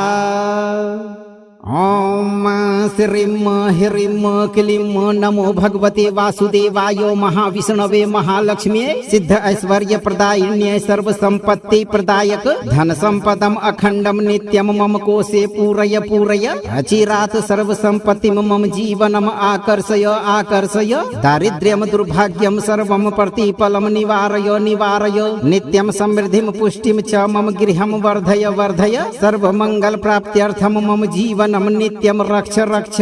ॐ श्रीं ह्रीं क्लीं नमो भगवते वासुदेवाय महाविष्णवे महालक्ष्म्यै सिद्ध ऐश्वर्य प्रदायिन्यै सर्व संपत्ति प्रदायक धन संपदम अखंडम नित्यम मम कोशे पूरय पूरय अचिरात सर्व संपत्ति मम जीवनम आकर्षय आकर्षय दारिद्र्यम दुर्भाग्यम सर्वम प्रतिफलम निवारय निवारय नित्यम समृद्धिम पुष्टिम च मम गृहम वर्धय वर्धय सर्व मंगल प्राप्त्यर्थम मम जीवन नित्यम रक्ष रक्ष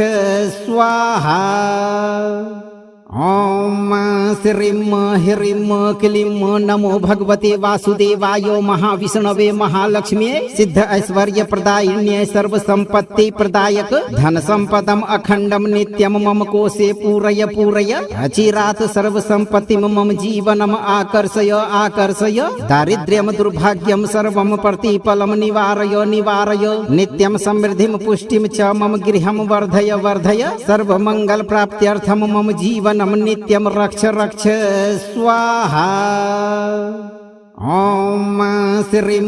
स्वाहा। ॐ श्रीं ह्रीं क्लीं नमो भगवते वासुदेवाय महाविष्णवे महालक्ष्म्यै सिद्ध ऐश्वर्य प्रदायिन्यै सर्व संपत्ति प्रदायक धन संपदम अखंडम नित्यम मम कोशे पूरय पूरय अचिरात सर्व संपत्ति मम जीवनम आकर्षय आकर्षय दारिद्र्यम दुर्भाग्यम सर्वम प्रतिफलम निवारय निवारय नित्यम समृद्धिम पुष्टिम च मम गृहम वर्धय वर्धय सर्व मंगल प्राप्त्यर्थम मम जीवन नित्यम रक्ष रक्ष स्वाहा। ॐ श्रीं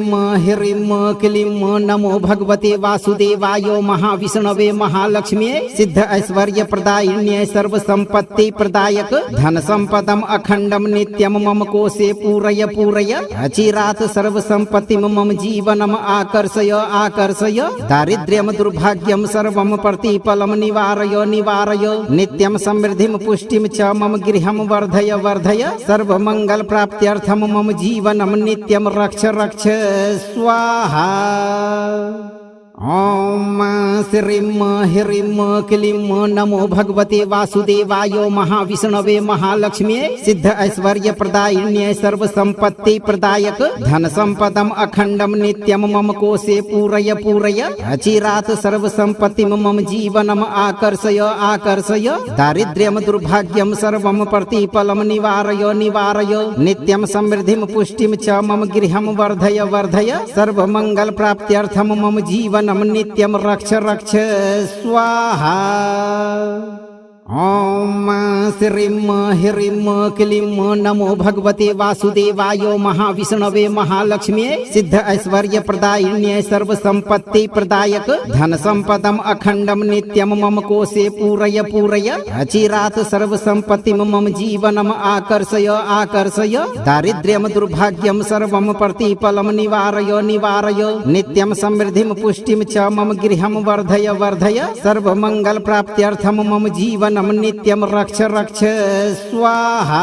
ह्रीं क्लीं नमो भगवते वासुदेवाय महाविष्णवे महालक्ष्म्यै सिद्ध ऐश्वर्य प्रदायिन्यै सर्व संपत्ति प्रदायक धन संपदम अखंडम नित्यम मम कोशे पूरय पूरय अचिरात सर्व संपत्ति मम जीवनम आकर्षय आकर्षय दारिद्र्यम दुर्भाग्यम सर्वम प्रतिफलम निवारय निवारय नित्यम समृद्धिम पुष्टिम च मम गृहम वर्धय वर्धय सर्व मंगल प्राप्त्यर्थम मम जीवन नित्यम रक्ष रक्ष स्वाहा। ॐ श्रीं ह्रीं क्लीं नमो भगवते वासुदेवाय महाविष्णवे महालक्ष्म्यै सिद्ध ऐश्वर्य प्रदायिन्यै सर्व संपत्ति प्रदायक धन संपदम अखंडम नित्यम मम कोशे पूरय पूरय अचिरात सर्व संपत्ति मम जीवनम आकर्षय आकर्षय दारिद्र्यम दुर्भाग्यम सर्वम प्रतिफलम निवारय निवारय नित्यम समृद्धिम पुष्टिम च मम गृहम वर्धय वर्धय सर्व मंगल प्राप्त्यर्थम मम जीवन नित्यम रक्ष रक्ष स्वाहा। ॐ श्रीं ह्रीं क्लीं नमो भगवते वासुदेवाय महाविष्णवे महालक्ष्म्यै सिद्ध ऐश्वर्य प्रदायिन्यै सर्व संपत्ति प्रदायक धन संपदम अखंडम नित्यम मम कोशे पूरय पूरय अचिरात सर्व संपत्ति मम जीवनम आकर्षय आकर्षय दारिद्र्यम दुर्भाग्यम सर्वम प्रतिफलम निवारय निवारय नित्यम समृद्धिम पुष्टिम च मम गृहम वर्धय वर्धय सर्व मंगल प्राप्त्यर्थम मम जीवन नित्यम रक्ष रक्ष स्वाहा।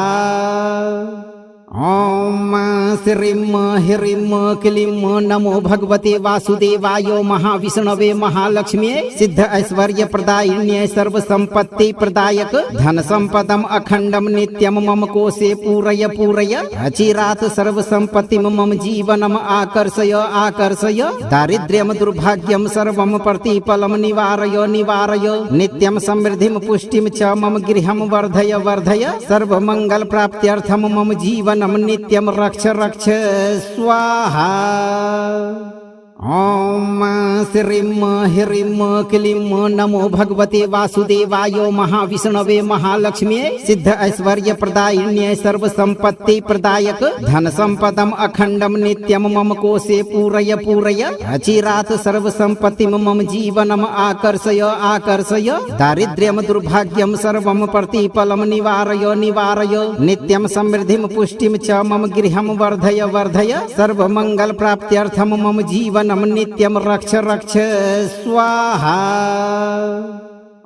ॐ श्रीं ह्रीं क्लीं नमो भगवते वासुदेवाय महाविष्णवे महालक्ष्म्यै सिद्ध ऐश्वर्य प्रदायिन्यै सर्व संपत्ति प्रदायक धन संपदम अखंडम नित्यम मम कोशे पूरय पूरय अचिरात सर्व संपत्ति मम जीवनम आकर्षय आकर्षय दारिद्र्यम दुर्भाग्यम सर्वम प्रतिफलम निवारय निवारय नित्यम समृद्धिम पुष्टिम च मम गृहम वर्धय वर्धय सर्व मंगल प्राप्त्यर्थम मम जीवन नित्यम रक्ष रक्ष स्वाहा। ॐ श्रीं ह्रीं क्लीं नमो भगवते वासुदेवाय महाविष्णवे महालक्ष्म्यै सिद्ध ऐश्वर्य प्रदायिन्यै सर्व संपत्ति प्रदायक धन संपदम अखंडम नित्यम मम कोशे पूरय पूरय अचिरात सर्व संपत्ति मम जीवनम आकर्षय आकर्षय दारिद्र्यम दुर्भाग्यम सर्वम प्रतिफलम निवारय निवारय नित्यम समृद्धिम पुष्टिम च मम गृहम वर्धय वर्धय सर्व मंगल प्राप्त्यर्थम मम जीवन नित्यम रक्ष रक्ष स्वाहा।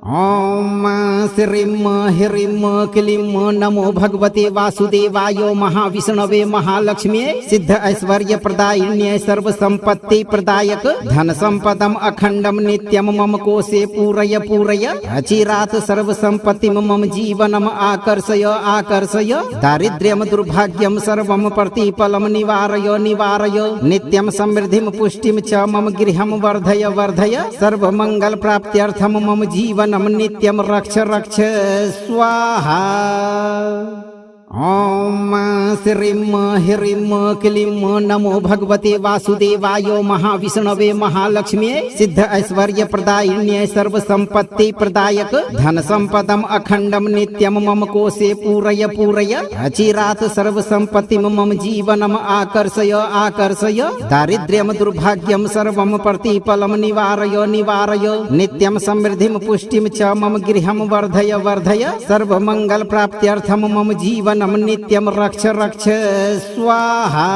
ॐ श्रीं ह्रीं क्लीं नमो भगवते वासुदेवाय महाविष्णवे महालक्ष्म्यै सिद्ध ऐश्वर्य प्रदायिन्यै सर्व संपत्ति प्रदायक धन संपदम अखंडम नित्यम मम कोशे पूरय पूरय अचिरात सर्व संपत्ति मम जीवनम आकर्षय आकर्षय दारिद्र्यम दुर्भाग्यम सर्वम प्रतिफलम निवारय निवारय नित्यम समृद्धिम पुष्टिम च मम गृहम वर्धय वर्धय सर्व मंगल प्राप्त्यर्थम मम जीवन नित्यम रक्ष रक्ष स्वाहा। ॐ श्रीं ह्रीं क्लीं नमो भगवते वासुदेवाय महाविष्णवे महालक्ष्म्यै सिद्ध ऐश्वर्य प्रदायिन्यै सर्व संपत्ति प्रदायक धन संपदम अखंडम नित्यम मम कोशे पूरय पूरय अचिरात सर्व संपत्ति मम जीवनम आकर्षय आकर्षय दारिद्र्यम दुर्भाग्यम सर्वम प्रतिफलम निवारय निवारय नित्यम समृद्धिम पुष्टिम च मम गृहम वर्धय वर्धय सर्व मंगल प्राप्त्यर्थम मम जीवन नित्यम रक्ष रक्ष स्वाहा।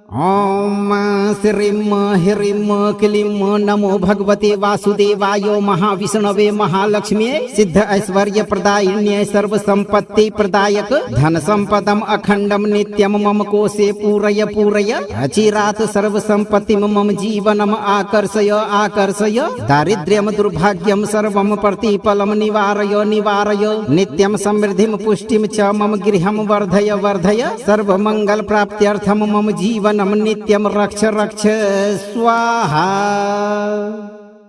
ॐ श्रीं ह्रीं क्लीं नमो भगवते वासुदेवाय महाविष्णवे महालक्ष्म्यै सिद्ध ऐश्वर्य प्रदायिन्यै सर्वसंपत्ति प्रदायक धन संपदम अखंडम नित्यम मम कोशे पूरय पूरय अचिरात सर्वसंपत्ति मम जीवनम आकर्षय आकर्षय दारिद्र्यम दुर्भाग्यम सर्वम प्रतिफलम निवारय निवारय नित्यम समृद्धिम पुष्टिम च मम गृहम वर्धय वर्धय सर्वमंगल प्राप्त्यर्थम मम जीवनम नित्यम रक्ष रक्ष स्वाहा।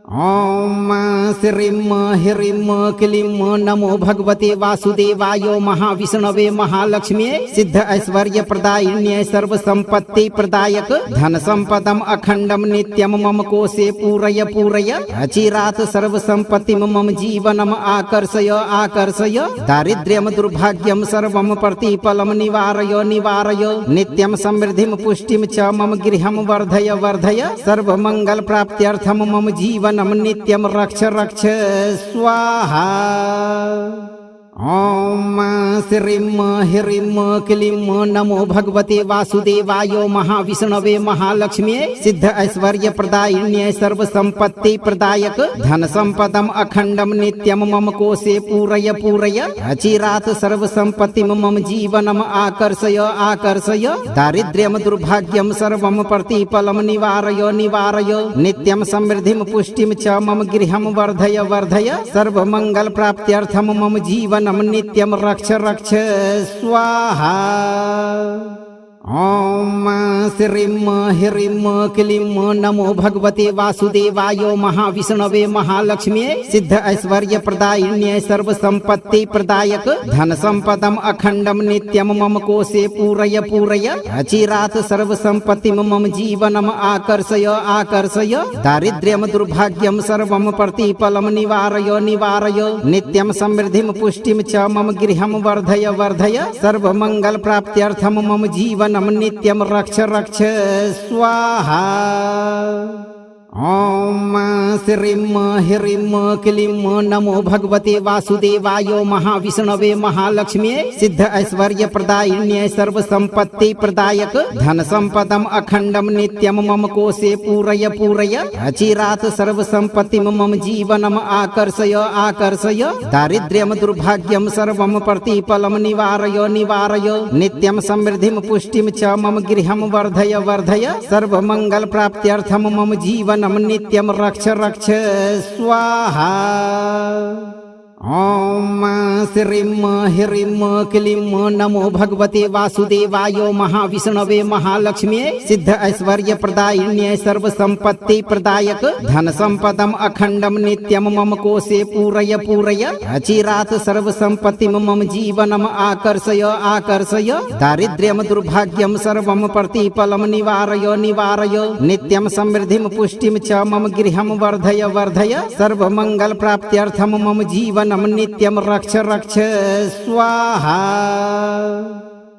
ॐ श्रीं ह्रीं क्लीं नमो भगवते वासुदेवाय महाविष्णवे महालक्ष्म्यै सिद्ध ऐश्वर्य प्रदायिन्यै सर्वसंपत्ति प्रदायक धन संपदम अखंडम नित्यम मम कोशे पूरय पूरय अचिरात सर्वसंपत्ति मम जीवनम आकर्षय आकर्षय दारिद्र्यम दुर्भाग्यम सर्वम प्रतिफलम निवारय निवारय नित्यम समृद्धिम पुष्टिम च मम गृहम वर्धय वर्धय सर्वमंगल प्राप्त्यर्थम मम जीवन नित्यम रक्ष रक्ष स्वाहा। ॐ श्रीं ह्रीं क्लीं नमो भगवते वासुदेवाय महाविष्णवे महालक्ष्म्यै सिद्ध ऐश्वर्य प्रदायिन्यै सर्वसंपत्ति प्रदायक धन संपदम अखंडम नित्यम मम कोशे पूरय पूरय अचिरात सर्वसंपत्ति मम जीवनम आकर्षय आकर्षय दारिद्र्यम दुर्भाग्यम सर्वम प्रतिफलम निवारय निवारय नित्यम समृद्धिम पुष्टिम च मम गृहम वर्धय वर्धय सर्वमंगल प्राप्त्यर्थम मम जीवन नित्यम रक्ष रक्ष स्वाहा। ॐ श्रीं ह्रीं क्लीं नमो भगवते वासुदेवाय महाविष्णवे महालक्ष्म्यै सिद्ध ऐश्वर्य प्रदायिन्यै सर्वसंपत्ति प्रदायक धन संपदम अखंडम नित्यम मम कोशे पूरय पूरय अचिरात सर्वसंपत्ति मम जीवनम आकर्षय आकर्षय दारिद्र्यम दुर्भाग्यम सर्वम प्रतिफलम निवारय निवारय नित्यम समृद्धिम पुष्टिम च मम गृहम वर्धय वर्धय सर्वमंगल प्राप्त्यर्थम मम जीवन नित्यम रक्ष रक्ष स्वाहा। ॐ श्रीं ह्रीं क्लीं नमो भगवते वासुदेवाय महाविष्णवे महालक्ष्म्यै सिद्ध ऐश्वर्य प्रदायिन्यै सर्वसंपत्ति प्रदायक धन संपदम अखंडम नित्यम मम कोशे पूरय पूरय अचिरात सर्वसंपत्ति मम जीवनम आकर्षय आकर्षय दारिद्र्यम दुर्भाग्यम सर्वम प्रतिफलम निवारय निवारय नित्यम समृद्धिम पुष्टिम च मम गृहम वर्धय वर्धय सर्वमंगल प्राप्त्यर्थम मम जीवन नित्यम रक्ष रक्ष स्वाहा। ॐ श्रीं ह्रीं क्लीं नमो भगवते वासुदेवाय महाविष्णवे महालक्ष्म्यै सिद्ध ऐश्वर्य प्रदायिन्यै सर्वसंपत्ति प्रदायक धन संपदम अखंडम नित्यम मम कोशे पूरय पूरय अचिरात सर्वसंपत्ति मम जीवनम आकर्षय आकर्षय दारिद्र्यम दुर्भाग्यम सर्वम प्रतिफलम निवारय निवारय नित्यम समृद्धिम पुष्टिम च मम गृहम वर्धय वर्धय सर्वमंगल प्राप्त्यर्थम मम जीवन नित्यम रक्ष रक्ष स्वाहा।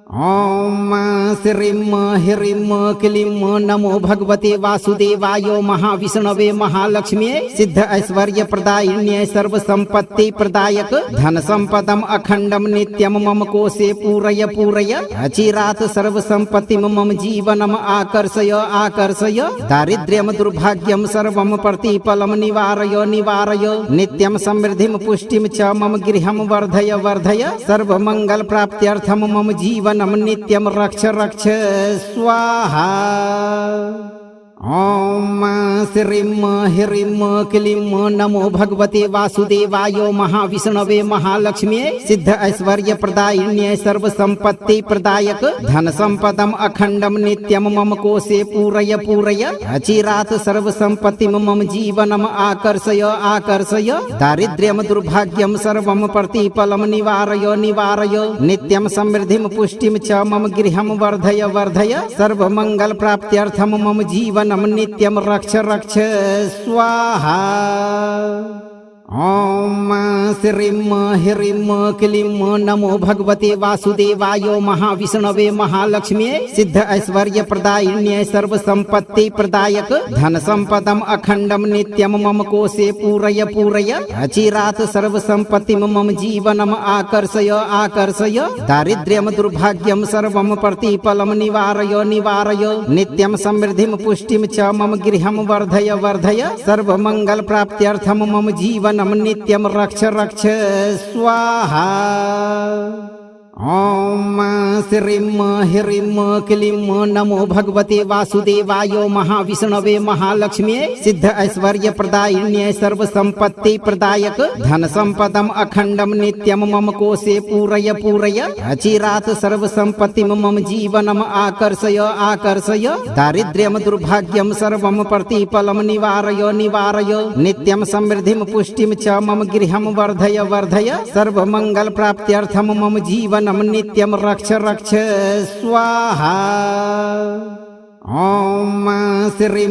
ॐ श्रीं ह्रीं क्लीं नमो भगवते वासुदेवाय महाविष्णवे महालक्ष्म्यै सिद्ध ऐश्वर्य प्रदायिन्यै सर्वसंपत्ति प्रदायक धन संपदम अखंडम नित्यम मम कोशे पूरय पूरय अचिरात सर्वसंपत्ति मम जीवनम आकर्षय आकर्षय दारिद्र्यम दुर्भाग्यम सर्वम प्रतिफलम निवारय निवारय नित्यम समृद्धिम पुष्टिम च मम गृहम वर्धय वर्धय सर्वमंगल प्राप्त्यर्थम मम जीवन नित्यम रक्ष रक्ष स्वाहा। ॐ श्रीं ह्रीं क्लीं नमो भगवते वासुदेवाय महाविष्णवे महालक्ष्म्यै सिद्ध ऐश्वर्य प्रदायिन्यै सर्वसंपत्ति प्रदायक धन संपदम अखंडम नित्यम मम कोशे पूरय पूरय अचिरात सर्वसंपत्ति मम जीवनम आकर्षय आकर्षय दारिद्र्यम दुर्भाग्यम सर्वम प्रतिफलम निवारय निवारय नित्यम समृद्धिम पुष्टिम च मम गृहम वर्धय वर्धय सर्वमंगल प्राप्त्यर्थम मम जीवन नित्यम रक्ष रक्ष स्वाहा। ॐ श्रीं ह्रीं क्लीं नमो भगवते वासुदेवाय महाविष्णवे महालक्ष्म्यै सिद्ध ऐश्वर्य प्रदायिन्यै सर्व संपत्ति प्रदायक धन संपदम अखंडम नित्यम मम कोशे पूरय पूरय अचिरात सर्व संपत्ति मम जीवनम आकर्षय आकर्षय दारिद्र्यम दुर्भाग्यम सर्वम प्रतिफलम निवारय निवारय नित्यम समृद्धिम पुष्टिम च मम गृहम वर्धय वर्धय सर्व मंगल प्राप्त्यर्थम मम जीवन नित्यम रक्ष रक्ष स्वाहा। ॐ श्रीं ह्रीं क्लीं नमो भगवते वासुदेवाय महाविष्णवे महालक्ष्म्यै सिद्ध ऐश्वर्य प्रदायिन्यै सर्व संपत्ति प्रदायक धन संपदम अखंडम नित्यम मम कोशे पूरय पूरय अचिरात सर्व संपत्ति मम जीवनम आकर्षय आकर्षय दारिद्र्यम दुर्भाग्यम सर्वम प्रतिफलम निवारय निवारय नित्यम समृद्धिम पुष्टिम च मम गृहम वर्धय वर्धय सर्व मंगल प्राप्त्यर्थम मम जीवन नित्यम रक्ष रक्ष स्वाहा। ॐ श्रीं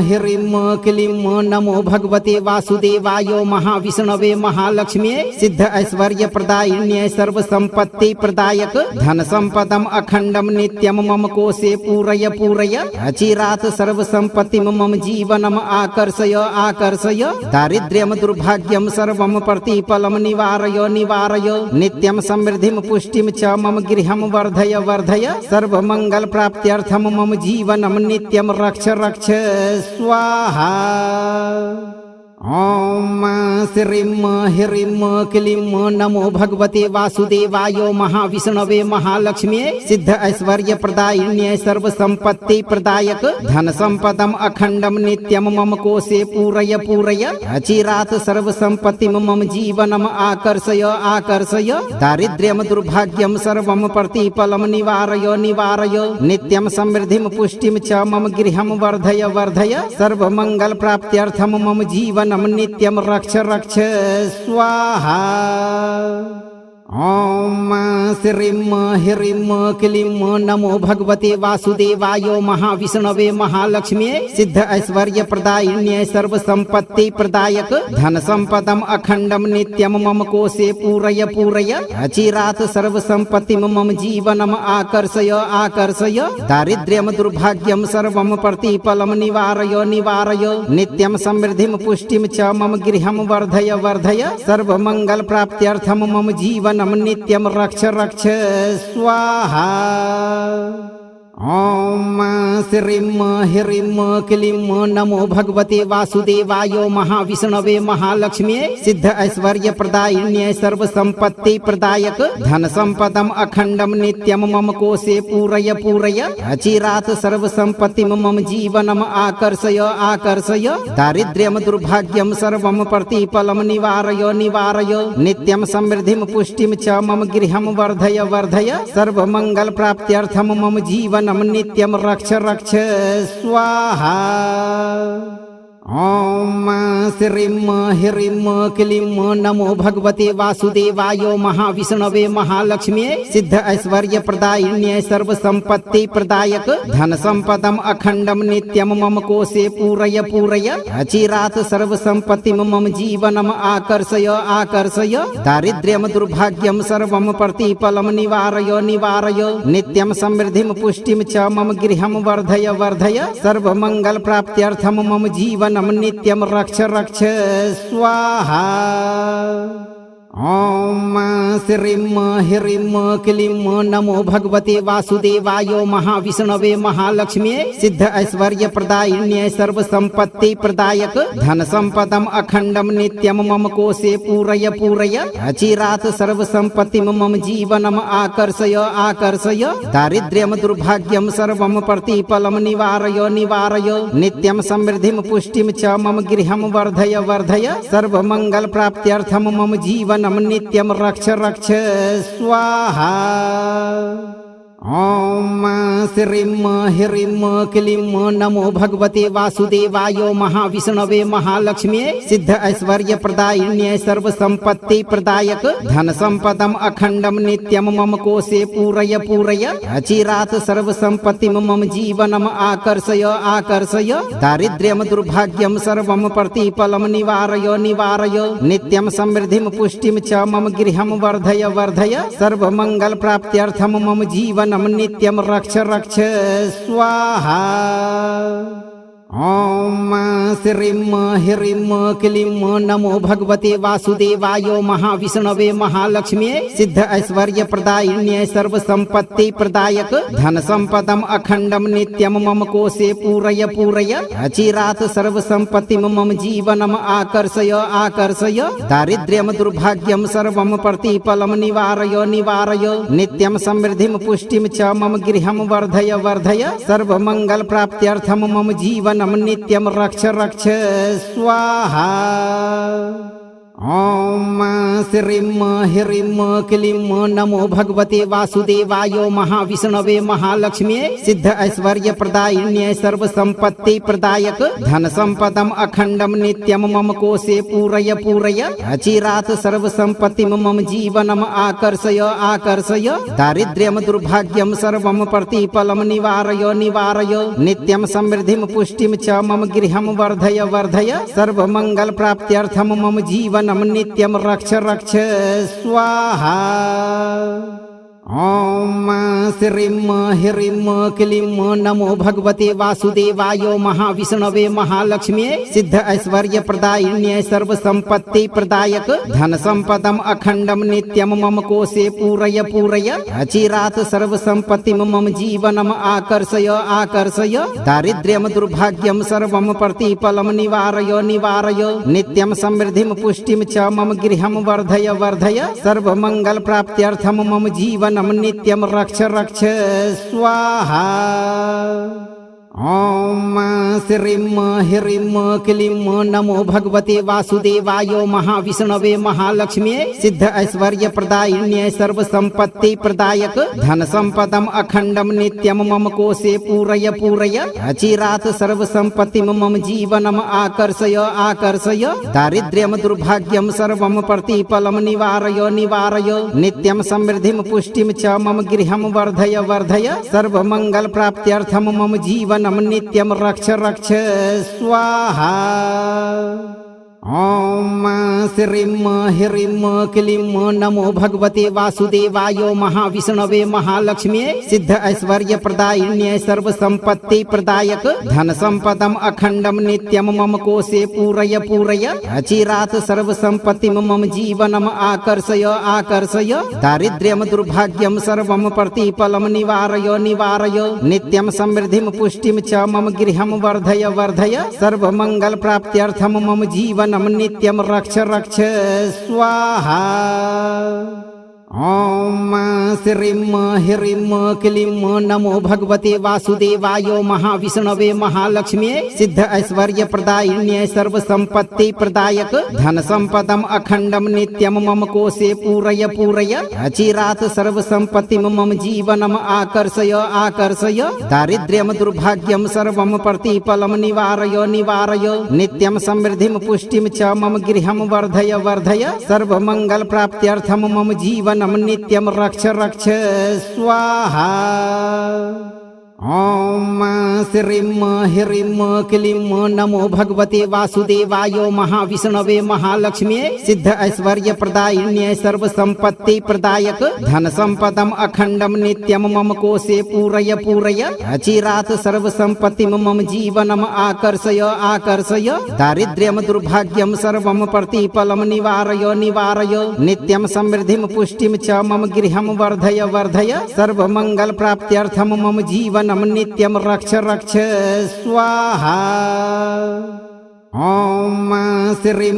ह्रीं क्लीं नमो भगवते वासुदेवाय महाविष्णवे महालक्ष्म्यै सिद्ध ऐश्वर्य प्रदायिन्यै सर्व संपत्ति प्रदायक धन संपदम अखंडम नित्यम मम कोशे पूरय पूरय अचिरात सर्व संपत्ति मम जीवनम आकर्षय आकर्षय दारिद्र्यम दुर्भाग्यम सर्वम प्रतिफलम निवारय निवारय नित्यम समृद्धिम पुष्टिम च मम गृहम वर्धय वर्धय सर्व मंगल प्राप्त्यर्थम मम जीवन नित्यम रक्ष रक्ष स्वाहा। ॐ श्रीं ह्रीं क्लीं नमो भगवते वासुदेवाय महाविष्णवे महालक्ष्म्यै सिद्ध ऐश्वर्य प्रदायिन्यै सर्व संपत्ति प्रदायक धन संपदम अखंडम नित्यम मम कोशे पूरय पूरय अचिरात सर्व संपत्ति मम जीवनम आकर्षय आकर्षय दारिद्र्यम दुर्भाग्यम सर्वम प्रतिफलम निवारय निवारय नित्यम समृद्धिम पुष्टिम च मम गृहम वर्धय वर्धय सर्व मंगल प्राप्त्यर्थम मम जीवन नित्यम रक्ष रक्ष स्वाहा। ॐ श्रीं ह्रीं क्लीं नमो भगवते वासुदेवाय महाविष्णवे महालक्ष्म्यै सिद्ध ऐश्वर्य प्रदायिन्यै सर्व संपत्ति प्रदायक धन संपदम अखंडम नित्यम मम कोशे पूरय पूरय अचिरात सर्व संपत्ति मम जीवनम आकर्षय आकर्षय दारिद्र्यम दुर्भाग्यम सर्वम प्रतिफलम निवारय निवारय नित्यम समृद्धिम पुष्टिम च मम गृहम वर्धय वर्धय सर्व मंगल प्राप्त्यर्थम मम जीवन नित्यम रक्ष रक्ष स्वाहा। ॐ श्रीं ह्रीं क्लीं नमो भगवते वासुदेवाय महाविष्णवे महालक्ष्म्यै सिद्ध ऐश्वर्य प्रदायिन्यै सर्व संपत्ति प्रदायक धन संपदम अखंडम नित्यम मम कोशे पूरय पूरय अचिरात सर्व संपत्ति मम जीवनम आकर्षय आकर्षय दारिद्र्यम दुर्भाग्यम सर्वम प्रतिफलम निवारय निवारय नित्यम समृद्धिम पुष्टिम च मम गृहम वर्धय वर्धय सर्व मंगल प्राप्त्यर्थम मम जीवन नित्यम रक्ष रक्ष स्वाहा। ॐ श्रीं ह्रीं क्लीं नमो भगवते वासुदेवाय महाविष्णवे महालक्ष्म्यै सिद्ध ऐश्वर्य प्रदायिन्यै सर्व संपत्ति प्रदायक धन संपदम अखंडम नित्यम मम कोशे पूरय पूरय अचिरात सर्व संपत्ति मम जीवनम आकर्षय आकर्षय दारिद्र्यम दुर्भाग्यम सर्वम प्रतिफलम निवारय निवारय नित्यम समृद्धिम पुष्टिम च मम गृहम वर्धय वर्धय सर्व मंगल प्राप्त्यर्थम मम जीवन नित्यम रक्ष रक्ष स्वाहा। ॐ श्रीं ह्रीं क्लीं नमो भगवते वासुदेवाय महाविष्णवे महालक्ष्म्यै सिद्ध ऐश्वर्य प्रदायिन्यै सर्व संपत्ति प्रदायक धन संपदम अखंडम नित्यम मम कोशे पूरय पूरय अचिरात सर्व संपत्ति मम जीवनम आकर्षय आकर्षय दारिद्र्यम दुर्भाग्यम सर्वम प्रतिफलम निवारय निवारय नित्यम समृद्धिम पुष्टिम च मम गृहम वर्धय वर्धय सर्व मंगल प्राप्त्यर्थम मम जीवन नित्यम रक्ष रक्ष स्वाहा। ॐ श्रीं ह्रीं क्लीं नमो भगवते वासुदेवाय महाविष्णवे महालक्ष्म्यै सिद्ध ऐश्वर्य प्रदायिन्यै सर्व संपत्ति प्रदायक धन संपदम अखंडम नित्यम मम कोशे पूरय पूरय अचिरात सर्व संपत्ति मम जीवनम आकर्षय आकर्षय दारिद्र्यम दुर्भाग्यम सर्वम प्रतिफलम निवारय निवारय नित्यम समृद्धिम पुष्टिम च मम गृहम वर्धय वर्धय सर्व मंगल प्राप्त्यर्थम मम जीवन नित्यम रक्ष रक्ष स्वाहा। ॐ श्रीं ह्रीं क्लीं नमो भगवते वासुदेवाय महाविष्णवे महालक्ष्म्यै सिद्ध ऐश्वर्य प्रदायिन्यै सर्व संपत्ति प्रदायक धन संपदम अखंडम नित्यम मम कोशे पूरय पूरय अचिरात सर्व संपत्ति मम जीवनम आकर्षय आकर्षय दारिद्र्यम दुर्भाग्यम सर्वम प्रतिफलम निवारय निवारय नित्यम समृद्धिम पुष्टिम च मम गृहम वर्धय वर्धय सर्व मंगल प्राप्त्यर्थम मम जीवन नित्यम रक्ष रक्ष स्वाहा। ॐ श्रीं ह्रीं क्लीं नमो भगवते वासुदेवाय महाविष्णवे महालक्ष्म्यै सिद्ध ऐश्वर्य प्रदायिन्यै सर्व संपत्ति प्रदायक धन संपदम अखंडम नित्यम मम कोशे पूरय पूरय अचिरात सर्व संपत्ति मम जीवनम आकर्षय आकर्षय दारिद्र्यम दुर्भाग्यम सर्वम प्रतिफलम निवारय निवारय नित्यम समृद्धिम पुष्टिम च मम गृहम वर्धय वर्धय सर्व मंगल प्राप्त्यर्थम मम जीवन नित्यम रक्ष रक्ष स्वाहा। ॐ श्रीं ह्रीं क्लीं नमो भगवते वासुदेवाय महाविष्णवे महालक्ष्म्यै सिद्ध ऐश्वर्य प्रदायिन्यै सर्व संपत्ति प्रदायक धन संपदम अखंडम नित्यम मम कोशे पूरय पूरय अचिरात सर्व संपत्ति मम जीवनम आकर्षय आकर्षय दारिद्र्यम दुर्भाग्यम सर्वम प्रतिफलम निवारय निवारय नित्यम समृद्धिम पुष्टिम च मम गृहम वर्धय वर्धय सर्व मंगल प्राप्त्यर्थम मम जीवन नित्यम रक्ष रक्ष स्वाहा। ॐ श्रीं ह्रीं क्लीं नमो भगवते वासुदेवाय महाविष्णवे महालक्ष्म्यै सिद्ध ऐश्वर्य प्रदायिन्यै सर्व संपत्ति प्रदायक धन संपदम अखंडम नित्यम मम कोशे पूरय पूरय अचिरात सर्व संपत्ति मम जीवनम आकर्षय आकर्षय दारिद्र्यम दुर्भाग्यम सर्वम प्रतिफलम निवारय निवारय नित्यम समृद्धिम पुष्टिम च मम गृहम वर्धय वर्धय सर्व मंगल प्राप्त्यर्थम मम जीवन नित्यम रक्ष रक्ष स्वाहा। ॐ श्रीं ह्रीं क्लीं नमो भगवते वासुदेवाय महाविष्णवे महालक्ष्म्यै सिद्ध ऐश्वर्य प्रदायिन्यै सर्व संपत्ति प्रदायक धन संपदम अखंडम नित्यम मम कोशे पूरय पूरय अचिरात सर्व संपत्ति मम जीवनम आकर्षय आकर्षय दारिद्र्यम दुर्भाग्यम सर्वम प्रतिफलम निवारय निवारय नित्यम समृद्धिम पुष्टिम च मम गृहम वर्धय वर्धय सर्व मंगल प्राप्त्यर्थम मम जीवन नित्यम रक्ष रक्ष स्वाहा। ॐ श्रीं ह्रीं क्लीं नमो भगवते वासुदेवाय महाविष्णवे महालक्ष्म्यै सिद्ध ऐश्वर्य प्रदायिन्यै सर्व संपत्ति प्रदायक धन संपदम अखंडम नित्यम मम कोशे पूरय पूरय अचिरात सर्व संपत्ति मम जीवनम आकर्षय आकर्षय दारिद्र्यम दुर्भाग्यम सर्वम प्रतिफलम निवारय निवारय नित्यम समृद्धिम पुष्टिम च मम गृहम वर्धय वर्धय सर्व मंगल प्राप्त्यर्थम मम जीवन नित्यम रक्ष रक्ष स्वाहा। ॐ श्रीं ह्रीं क्लीं नमो भगवते वासुदेवाय महाविष्णवे महालक्ष्म्यै सिद्ध ऐश्वर्य प्रदायिन्यै सर्व संपत्ति प्रदायक धन संपदम अखंडम नित्यम मम कोशे पूरय पूरय अचिरात सर्व संपत्ति मम जीवनम आकर्षय आकर्षय दारिद्र्यम दुर्भाग्यम सर्वम प्रतिफलम निवारय निवारय नित्यम समृद्धिम पुष्टिम च मम गृहम वर्धय वर्धय सर्व मंगल प्राप्त्यर्थम मम जीवन नित्यम रक्ष रक्ष स्वाहा। ॐ श्रीं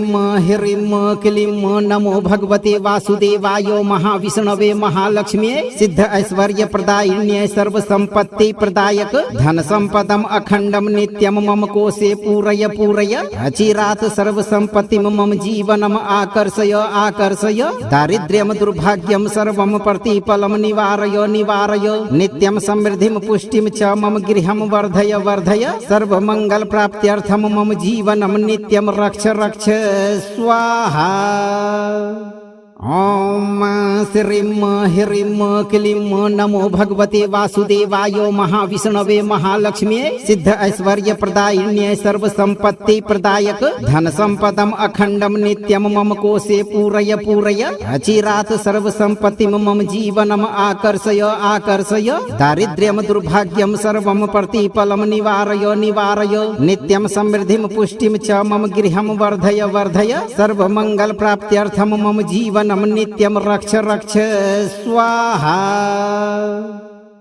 ह्रीं क्लीं नमो भगवते वासुदेवाय महाविष्णवे महालक्ष्म्यै सिद्ध ऐश्वर्य प्रदायिन्यै सर्वसंपत्ति प्रदायक धन संपदम अखंडम नित्यम मम कोशे पूरय पूरय अचिरात सर्वसंपत्ति मम जीवनम आकर्षय आकर्षय दारिद्र्यम दुर्भाग्यम सर्वम प्रतिफलम निवारय निवारय नित्यम समृद्धिम पुष्टिम च मम गृहम वर्धय वर्धय सर्वमंगल प्राप्त्यर्थम मम जीवन नित्यम रक्ष रक्ष स्वाहा। ॐ श्रीं ह्रीं क्लीं नमो भगवते वासुदेवाय महाविष्णवे महालक्ष्म्यै सिद्ध ऐश्वर्य प्रदायिन्यै सर्वसंपत्ति प्रदायक धन संपदम अखंडम नित्यम मम कोशे पूरय पूरय अचिरात सर्वसंपत्ति मम जीवनम आकर्षय आकर्षय दारिद्र्यम दुर्भाग्यम सर्वम प्रतिफलम निवारय निवारय नित्यम समृद्धिम पुष्टिम च मम गृहम वर्धय वर्धय सर्वमंगल प्राप्त्यर्थम मम जीवन नित्यम रक्ष रक्ष स्वाहा।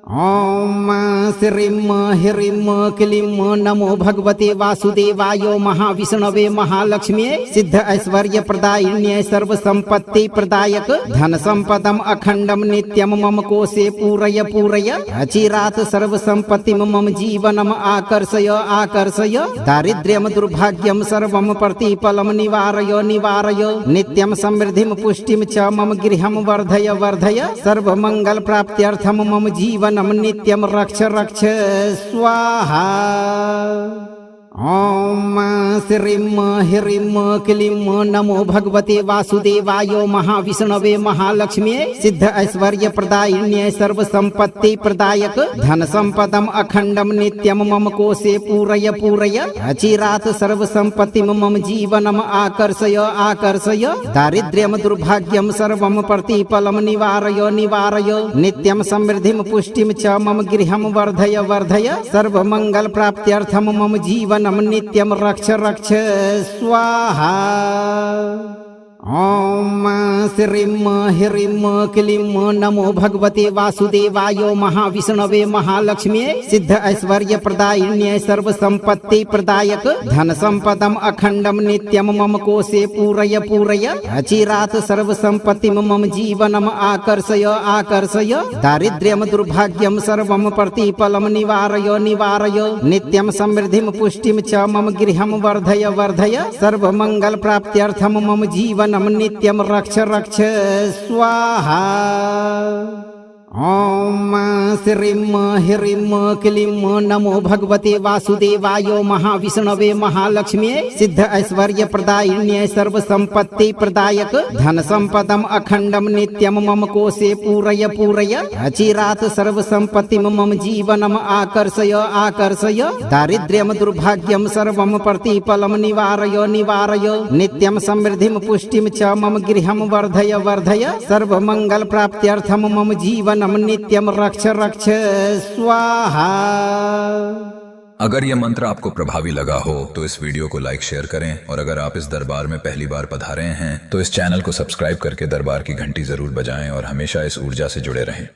ॐ श्रीं ह्रीं क्लीं नमो भगवते वासुदेवाय महाविष्णवे महालक्ष्म्यै सिद्ध ऐश्वर्य प्रदायिन्यै सर्वसंपत्ति प्रदायक धन संपदम अखंडम नित्यम मम कोशे पूरय पूरय अचिरात सर्वसंपत्ति मम जीवनम आकर्षय आकर्षय दारिद्र्यम दुर्भाग्यम सर्वम प्रतिफलम निवारय निवारय नित्यम समृद्धिम पुष्टिम च मम गृहम वर्धय वर्धय सर्वमंगल प्राप्त्यर्थम मम जीवन नित्यम रक्ष रक्ष स्वाहा। ॐ श्रीं ह्रीं क्लीं नमो भगवते वासुदेवाय महाविष्णवे महालक्ष्म्यै सिद्ध ऐश्वर्य प्रदायिन्यै सर्वसंपत्ति प्रदायक धन संपदम अखंडम नित्यम मम कोशे पूरय पूरय अचिरात सर्वसंपत्ति मम जीवनम आकर्षय आकर्षय दारिद्र्यम दुर्भाग्यम सर्वम प्रतिफलम निवारय निवारय नित्यम समृद्धिम पुष्टिम च मम गृहम वर्धय वर्धय सर्वमंगल प्राप्त्यर्थम मम जीवन नित्यम रक्ष रक्ष स्वाहा। ॐ श्रीं ह्रीं क्लीं नमो भगवते वासुदेवाय महाविष्णवे महालक्ष्म्यै सिद्ध ऐश्वर्य प्रदायिन्यै सर्वसंपत्ति प्रदायक धन संपदम अखंडम नित्यम मम कोशे पूरय पूरय अचिरात सर्वसंपत्ति मम जीवनम आकर्षय आकर्षय दारिद्र्यम दुर्भाग्यम सर्वम प्रतिफलम निवारय निवारय नित्यम समृद्धिम पुष्टिम च मम गृहम वर्धय वर्धय सर्वमंगल प्राप्त्यर्थम मम जीवन नित्यम रक्ष रक्ष स्वाहा। ॐ श्रीं ह्रीं क्लीं नमो भगवते वासुदेवाय महाविष्णवे महालक्ष्म्यै सिद्ध ऐश्वर्य प्रदायिन्यै सर्वसंपत्ति प्रदायक धन संपदम अखंडम नित्यम मम कोशे पूरय पूरय अचिरात सर्वसंपत्ति मम जीवनम आकर्षय आकर्षय दारिद्र्यम दुर्भाग्यम सर्वम प्रतिफलम निवारय निवारय नित्यम समृद्धिम पुष्टिम च मम गृहम वर्धय वर्धय सर्वमंगल प्राप्त्यर्थम मम जीवन नित्यम रक्ष रक्ष स्वाहा। अगर यह मंत्र आपको प्रभावी लगा हो तो इस वीडियो को लाइक शेयर करें, और अगर आप इस दरबार में पहली बार पधारे हैं तो इस चैनल को सब्सक्राइब करके दरबार की घंटी जरूर बजाएं और हमेशा इस ऊर्जा से जुड़े रहें।